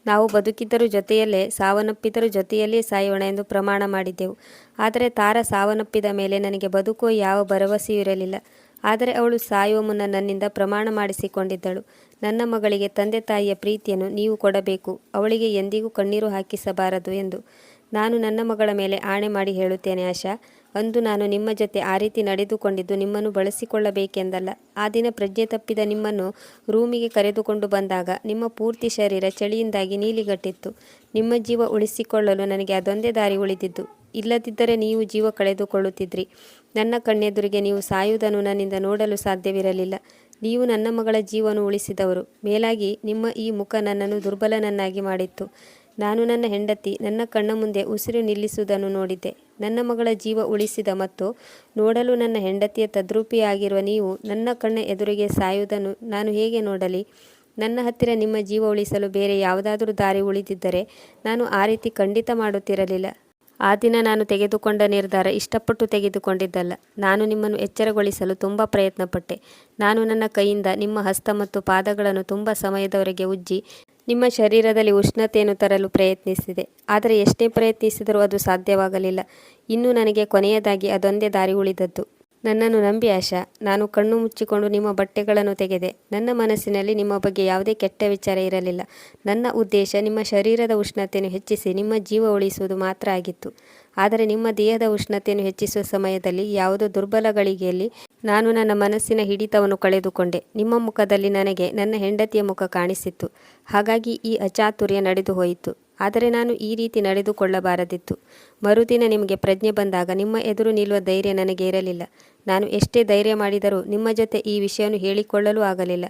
ನಾವು ಬದುಕಿದ್ದರೂ ಜೊತೆಯಲ್ಲೇ, ಸಾವನ್ನಪ್ಪಿದರೂ ಜೊತೆಯಲ್ಲೇ ಸಾಯೋಣ ಎಂದು ಪ್ರಮಾಣ ಮಾಡಿದ್ದೆವು. ಆದರೆ ತಾರಾ ಸಾವನ್ನಪ್ಪಿದ ಮೇಲೆ ನನಗೆ ಬದುಕುವ ಯಾವ ಭರವಸೆಯೂ ಇರಲಿಲ್ಲ. ಆದರೆ ಅವಳು ಸಾಯುವ ಮುನ್ನ ನನ್ನಿಂದ ಪ್ರಮಾಣ ಮಾಡಿಸಿಕೊಂಡಿದ್ದಳು, ನನ್ನ ಮಗಳಿಗೆ ತಂದೆ ತಾಯಿಯ ಪ್ರೀತಿಯನ್ನು ನೀವು ಕೊಡಬೇಕು, ಅವಳಿಗೆ ಎಂದಿಗೂ ಕಣ್ಣೀರು ಹಾಕಿಸಬಾರದು ಎಂದು. ನಾನು ನನ್ನ ಮಗಳ ಮೇಲೆ ಆಣೆ ಮಾಡಿ ಹೇಳುತ್ತೇನೆ ಆಶಾ, ಅಂದು ನಾನು ನಿಮ್ಮ ಜೊತೆ ಆ ರೀತಿ ನಡೆದುಕೊಂಡಿದ್ದು ನಿಮ್ಮನ್ನು ಬಳಸಿಕೊಳ್ಳಬೇಕೆಂದಲ್ಲ. ಆ ದಿನ ಪ್ರಜ್ಞೆ ತಪ್ಪಿದ ನಿಮ್ಮನ್ನು ರೂಮಿಗೆ ಕರೆದುಕೊಂಡು ಬಂದಾಗ ನಿಮ್ಮ ಪೂರ್ತಿ ಶರೀರ ಚಳಿಯಿಂದಾಗಿ ನೀಲಿಗಟ್ಟಿತ್ತು. ನಿಮ್ಮ ಜೀವ ಉಳಿಸಿಕೊಳ್ಳಲು ನನಗೆ ಅದೊಂದೇ ದಾರಿ ಉಳಿದಿದ್ದು. ಇಲ್ಲದಿದ್ದರೆ ನೀವು ಜೀವ ಕಳೆದುಕೊಳ್ಳುತ್ತಿದ್ರಿ. ನನ್ನ ಕಣ್ಣೆದುರಿಗೆ ನೀವು ಸಾಯುವುದನ್ನು ನನ್ನಿಂದ ನೋಡಲು ಸಾಧ್ಯವಿರಲಿಲ್ಲ. ನೀವು ನನ್ನ ಮಗಳ ಜೀವನ ಉಳಿಸಿದವರು. ಮೇಲಾಗಿ ನಿಮ್ಮ ಈ ಮುಖ ನನ್ನನ್ನು ದುರ್ಬಲನನ್ನಾಗಿ ಮಾಡಿತ್ತು. ನಾನು ನನ್ನ ಹೆಂಡತಿ ನನ್ನ ಕಣ್ಣ ಮುಂದೆ ಉಸಿರು ನಿಲ್ಲಿಸುವುದನ್ನು ನೋಡಿದ್ದೆ. ನನ್ನ ಮಗಳ ಜೀವ ಉಳಿಸಿದ ಮತ್ತು ನೋಡಲು ನನ್ನ ಹೆಂಡತಿಯ ತದ್ರೂಪಿಯಾಗಿರುವ ನೀವು ನನ್ನ ಕಣ್ಣ ಎದುರಿಗೆ ಸಾಯುವುದನ್ನು ನಾನು ಹೇಗೆ ನೋಡಲಿ? ನನ್ನ ಹತ್ತಿರ ನಿಮ್ಮ ಜೀವ ಉಳಿಸಲು ಬೇರೆ ಯಾವುದಾದರೂ ದಾರಿ ಉಳಿದಿದ್ದರೆ ನಾನು ಆ ರೀತಿ ಖಂಡಿತ ಮಾಡುತ್ತಿರಲಿಲ್ಲ. ಆ ದಿನ ನಾನು ತೆಗೆದುಕೊಂಡ ನಿರ್ಧಾರ ಇಷ್ಟಪಟ್ಟು ತೆಗೆದುಕೊಂಡಿದ್ದಲ್ಲ. ನಾನು ನಿಮ್ಮನ್ನು ಎಚ್ಚರಗೊಳಿಸಲು ತುಂಬ ಪ್ರಯತ್ನಪಟ್ಟೆ. ನಾನು ನನ್ನ ಕೈಯಿಂದ ನಿಮ್ಮ ಹಸ್ತ ಮತ್ತು ಪಾದಗಳನ್ನು ತುಂಬ ಸಮಯದವರೆಗೆ ಉಜ್ಜಿ ನಿಮ್ಮ ಶರೀರದಲ್ಲಿ ಉಷ್ಣತೆಯನ್ನು ತರಲು ಪ್ರಯತ್ನಿಸಿದೆ. ಆದರೆ ಎಷ್ಟೇ ಪ್ರಯತ್ನಿಸಿದರೂ ಅದು ಸಾಧ್ಯವಾಗಲಿಲ್ಲ. ಇನ್ನು ನನಗೆ ಕೊನೆಯದಾಗಿ ಅದೊಂದೇ ದಾರಿ ಉಳಿದದ್ದು. ನನ್ನನ್ನು ನಂಬಿ ಆಶಾ, ನಾನು ಕಣ್ಣು ಮುಚ್ಚಿಕೊಂಡು ನಿಮ್ಮ ಬಟ್ಟೆಗಳನ್ನು ತೆಗೆದೆ. ನನ್ನ ಮನಸ್ಸಿನಲ್ಲಿ ನಿಮ್ಮ ಬಗ್ಗೆ ಯಾವುದೇ ಕೆಟ್ಟ ವಿಚಾರ ಇರಲಿಲ್ಲ. ನನ್ನ ಉದ್ದೇಶ ನಿಮ್ಮ ಶರೀರದ ಉಷ್ಣತೆಯನ್ನು ಹೆಚ್ಚಿಸಿ ನಿಮ್ಮ ಜೀವ ಉಳಿಸುವುದು ಮಾತ್ರ ಆಗಿತ್ತು. ಆದರೆ ನಿಮ್ಮ ದೇಹದ ಉಷ್ಣತೆಯನ್ನು ಹೆಚ್ಚಿಸುವ ಸಮಯದಲ್ಲಿ ಯಾವುದೋ ದುರ್ಬಲ ಗಳಿಗೆಯಲ್ಲಿ ನಾನು ನನ್ನ ಮನಸ್ಸಿನ ಹಿಡಿತವನ್ನು ಕಳೆದುಕೊಂಡೆ. ನಿಮ್ಮ ಮುಖದಲ್ಲಿ ನನಗೆ ನನ್ನ ಹೆಂಡತಿಯ ಮುಖ ಕಾಣಿಸಿತ್ತು. ಹಾಗಾಗಿ ಈ ಅಚಾತುರ್ಯ ನಡೆದು ಹೋಯಿತು. ಆದರೆ ನಾನು ಈ ರೀತಿ ನಡೆದುಕೊಳ್ಳಬಾರದಿತ್ತು. ಮರುದಿನ ನಿಮಗೆ ಪ್ರಜ್ಞೆ ಬಂದಾಗ ನಿಮ್ಮ ಎದುರು ನಿಲ್ಲುವ ಧೈರ್ಯ ನನಗೆ ಇರಲಿಲ್ಲ. ನಾನು ಎಷ್ಟೇ ಧೈರ್ಯ ಮಾಡಿದರೂ ನಿಮ್ಮ ಜೊತೆ ಈ ವಿಷಯವನ್ನು ಹೇಳಿಕೊಳ್ಳಲೂ ಆಗಲಿಲ್ಲ.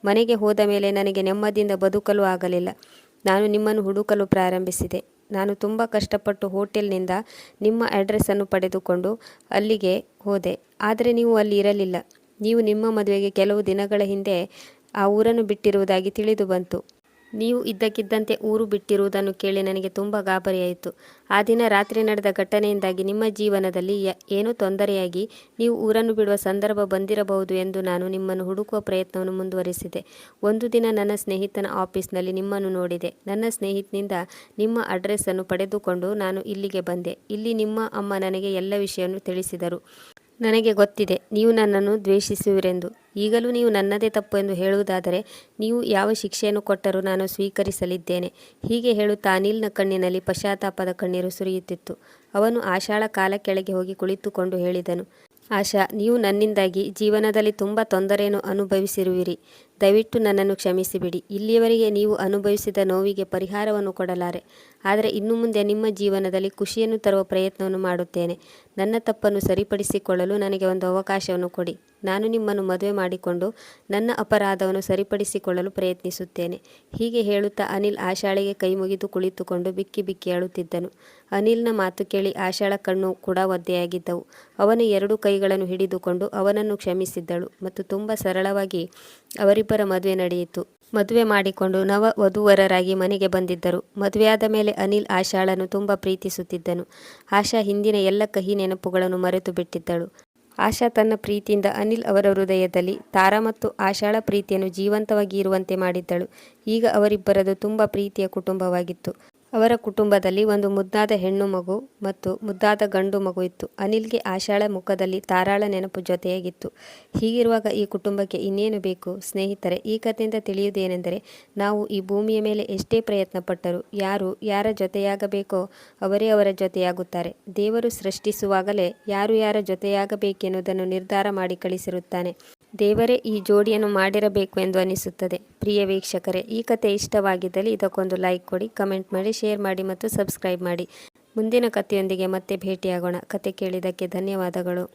ಮನೆಗೆ ಹೋದ ಮೇಲೆ ನನಗೆ ನೆಮ್ಮದಿಯಿಂದ ಬದುಕಲು ಆಗಲಿಲ್ಲ. ನಾನು ನಿಮ್ಮನ್ನು ಹುಡುಕಲು ಪ್ರಾರಂಭಿಸಿದೆ. ನಾನು ತುಂಬ ಕಷ್ಟಪಟ್ಟು ಹೋಟೆಲ್ನಿಂದ ನಿಮ್ಮ ಅಡ್ರೆಸ್ಸನ್ನು ಪಡೆದುಕೊಂಡು ಅಲ್ಲಿಗೆ ಹೋದೆ. ಆದರೆ ನೀವು ಅಲ್ಲಿ ಇರಲಿಲ್ಲ. ನೀವು ನಿಮ್ಮ ಮದುವೆಗೆ ಕೆಲವು ದಿನಗಳ ಹಿಂದೆ ಆ ಊರನ್ನು ಬಿಟ್ಟಿರುವುದಾಗಿ ತಿಳಿದು ಬಂತು. ನೀವು ಇದ್ದಕ್ಕಿದ್ದಂತೆ ಊರು ಬಿಟ್ಟಿರುವುದನ್ನು ಕೇಳಿ ನನಗೆ ತುಂಬ ಗಾಬರಿಯಾಯಿತು. ಆ ದಿನ ರಾತ್ರಿ ನಡೆದ ಘಟನೆಯಿಂದಾಗಿ ನಿಮ್ಮ ಜೀವನದಲ್ಲಿ ಏನೋ ತೊಂದರೆಯಾಗಿ ನೀವು ಊರನ್ನು ಬಿಡುವ ಸಂದರ್ಭ ಬಂದಿರಬಹುದು ಎಂದು ನಾನು ನಿಮ್ಮನ್ನು ಹುಡುಕುವ ಪ್ರಯತ್ನವನ್ನು ಮುಂದುವರಿಸಿದೆ. ಒಂದು ದಿನ ನನ್ನ ಸ್ನೇಹಿತನ ಆಫೀಸ್ನಲ್ಲಿ ನಿಮ್ಮನ್ನು ನೋಡಿದೆ. ನನ್ನ ಸ್ನೇಹಿತನಿಂದ ನಿಮ್ಮ ಅಡ್ರೆಸ್ಸನ್ನು ಪಡೆದುಕೊಂಡು ನಾನು ಇಲ್ಲಿಗೆ ಬಂದೆ. ಇಲ್ಲಿ ನಿಮ್ಮ ಅಮ್ಮ ನನಗೆ ಎಲ್ಲ ವಿಷಯವನ್ನು ತಿಳಿಸಿದರು. ನನಗೆ ಗೊತ್ತಿದೆ ನೀವು ನನ್ನನ್ನು ದ್ವೇಷಿಸುವಿರೆಂದು. ಈಗಲೂ ನೀವು ನನ್ನದೇ ತಪ್ಪು ಎಂದು ಹೇಳುವುದಾದರೆ ನೀವು ಯಾವ ಶಿಕ್ಷೆಯನ್ನು ಕೊಟ್ಟರೂ ನಾನು ಸ್ವೀಕರಿಸಲಿದ್ದೇನೆ. ಹೀಗೆ ಹೇಳುತ್ತಾ ಅನಿಲ್ನ ಕಣ್ಣಿನಲ್ಲಿ ಪಶ್ಚಾತ್ತಾಪದ ಕಣ್ಣೀರು ಸುರಿಯುತ್ತಿತ್ತು. ಅವನು ಆಶಾಳ ಕಾಲ ಕೆಳಗೆ ಹೋಗಿ ಕುಳಿತುಕೊಂಡು ಹೇಳಿದನು, ಆಶಾ, ನೀವು ನನ್ನಿಂದಾಗಿ ಜೀವನದಲ್ಲಿ ತುಂಬ ತೊಂದರೆಯನ್ನು ಅನುಭವಿಸಿರುವಿರಿ. ದಯವಿಟ್ಟು ನನ್ನನ್ನು ಕ್ಷಮಿಸಿಬಿಡಿ. ಇಲ್ಲಿಯವರೆಗೆ ನೀವು ಅನುಭವಿಸಿದ ನೋವಿಗೆ ಪರಿಹಾರವನ್ನು ಕೊಡಲಾರೆ. ಆದರೆ ಇನ್ನು ಮುಂದೆ ನಿಮ್ಮ ಜೀವನದಲ್ಲಿ ಖುಷಿಯನ್ನು ತರುವ ಪ್ರಯತ್ನವನ್ನು ಮಾಡುತ್ತೇನೆ. ನನ್ನ ತಪ್ಪನ್ನು ಸರಿಪಡಿಸಿಕೊಳ್ಳಲು ನನಗೆ ಒಂದು ಅವಕಾಶವನ್ನು ಕೊಡಿ. ನಾನು ನಿಮ್ಮನ್ನು ಮದುವೆ ಮಾಡಿಕೊಂಡು ನನ್ನ ಅಪರಾಧವನ್ನು ಸರಿಪಡಿಸಿಕೊಳ್ಳಲು ಪ್ರಯತ್ನಿಸುತ್ತೇನೆ. ಹೀಗೆ ಹೇಳುತ್ತಾ ಅನಿಲ್ ಆಶಾಳಿಗೆ ಕೈ ಮುಗಿದು ಕುಳಿತುಕೊಂಡು ಬಿಕ್ಕಿ ಬಿಕ್ಕಿ ಅಳುತ್ತಿದ್ದನು. ಅನಿಲ್ನ ಮಾತು ಕೇಳಿ ಆಶಾಳ ಕಣ್ಣು ಕೂಡ ಒದ್ದೆಯಾಗಿದ್ದವು. ಅವನ 2 ಕೈಗಳನ್ನು ಹಿಡಿದುಕೊಂಡು ಅವನನ್ನು ಕ್ಷಮಿಸಿದ್ದಳು ಮತ್ತು ತುಂಬ ಸರಳವಾಗಿ ಅವರಿಬ್ಬರ ಮದುವೆ ನಡೆಯಿತು. ಮದುವೆ ಮಾಡಿಕೊಂಡು ನವ ವಧೂವರರಾಗಿ ಮನೆಗೆ ಬಂದಿದ್ದರು. ಮದುವೆಯಾದ ಮೇಲೆ ಅನಿಲ್ ಆಶಾಳನ್ನು ತುಂಬ ಪ್ರೀತಿಸುತ್ತಿದ್ದನು. ಆಶಾ ಹಿಂದಿನ ಎಲ್ಲ ಕಹಿ ನೆನಪುಗಳನ್ನು ಮರೆತು ಬಿಟ್ಟಿದ್ದಳು. ಆಶಾ ತನ್ನ ಪ್ರೀತಿಯಿಂದ ಅನಿಲ್ ಅವರ ಹೃದಯದಲ್ಲಿ ತಾರಾ ಮತ್ತು ಆಶಾಳ ಪ್ರೀತಿಯನ್ನು ಜೀವಂತವಾಗಿ ಇರುವಂತೆ ಮಾಡಿದ್ದಳು. ಈಗ ಅವರಿಬ್ಬರದು ತುಂಬ ಪ್ರೀತಿಯ ಕುಟುಂಬವಾಗಿತ್ತು. ಅವರ ಕುಟುಂಬದಲ್ಲಿ ಒಂದು ಮುದ್ದಾದ ಹೆಣ್ಣು ಮಗು ಮತ್ತು ಮುದ್ದಾದ ಗಂಡು ಮಗು ಇತ್ತು. ಅನಿಲ್ಗೆ ಆಶಾಳ ಮುಖದಲ್ಲಿ ತಾರಾಳ ನೆನಪು ಜೊತೆಯಾಗಿತ್ತು. ಹೀಗಿರುವಾಗ ಈ ಕುಟುಂಬಕ್ಕೆ ಇನ್ನೇನು ಬೇಕು? ಸ್ನೇಹಿತರೆ, ಈ ಕಥೆಯಿಂದ ತಿಳಿಯುವುದೇನೆಂದರೆ, ನಾವು ಈ ಭೂಮಿಯ ಮೇಲೆ ಎಷ್ಟೇ ಪ್ರಯತ್ನ ಪಟ್ಟರೂ ಯಾರು ಯಾರ ಜೊತೆಯಾಗಬೇಕೋ ಅವರೇ ಅವರ ಜೊತೆಯಾಗುತ್ತಾರೆ. ದೇವರು ಸೃಷ್ಟಿಸುವಾಗಲೇ ಯಾರು ಯಾರ ಜೊತೆಯಾಗಬೇಕೆನ್ನುವುದನ್ನು ನಿರ್ಧಾರ ಮಾಡಿ ಕಳಿಸಿರುತ್ತಾನೆ. ದೇವರೇ ಈ ಜೋಡಿಯನ್ನು ಮಾಡಿರಬೇಕು ಎಂದು ಅನಿಸುತ್ತದೆ. ಪ್ರಿಯ ವೀಕ್ಷಕರೇ, ಈ ಕಥೆ ಇಷ್ಟವಾಗಿದ್ದಲ್ಲಿ ಇದಕ್ಕೊಂದು ಲೈಕ್ ಕೊಡಿ, ಕಮೆಂಟ್ ಮಾಡಿ, ಶೇರ್ ಮಾಡಿ ಮತ್ತು ಸಬ್ಸ್ಕ್ರೈಬ್ ಮಾಡಿ. ಮುಂದಿನ ಕಥೆಯೊಂದಿಗೆ ಮತ್ತೆ ಭೇಟಿಯಾಗೋಣ. ಕತೆ ಕೇಳಿದ್ದಕ್ಕೆ ಧನ್ಯವಾದಗಳು.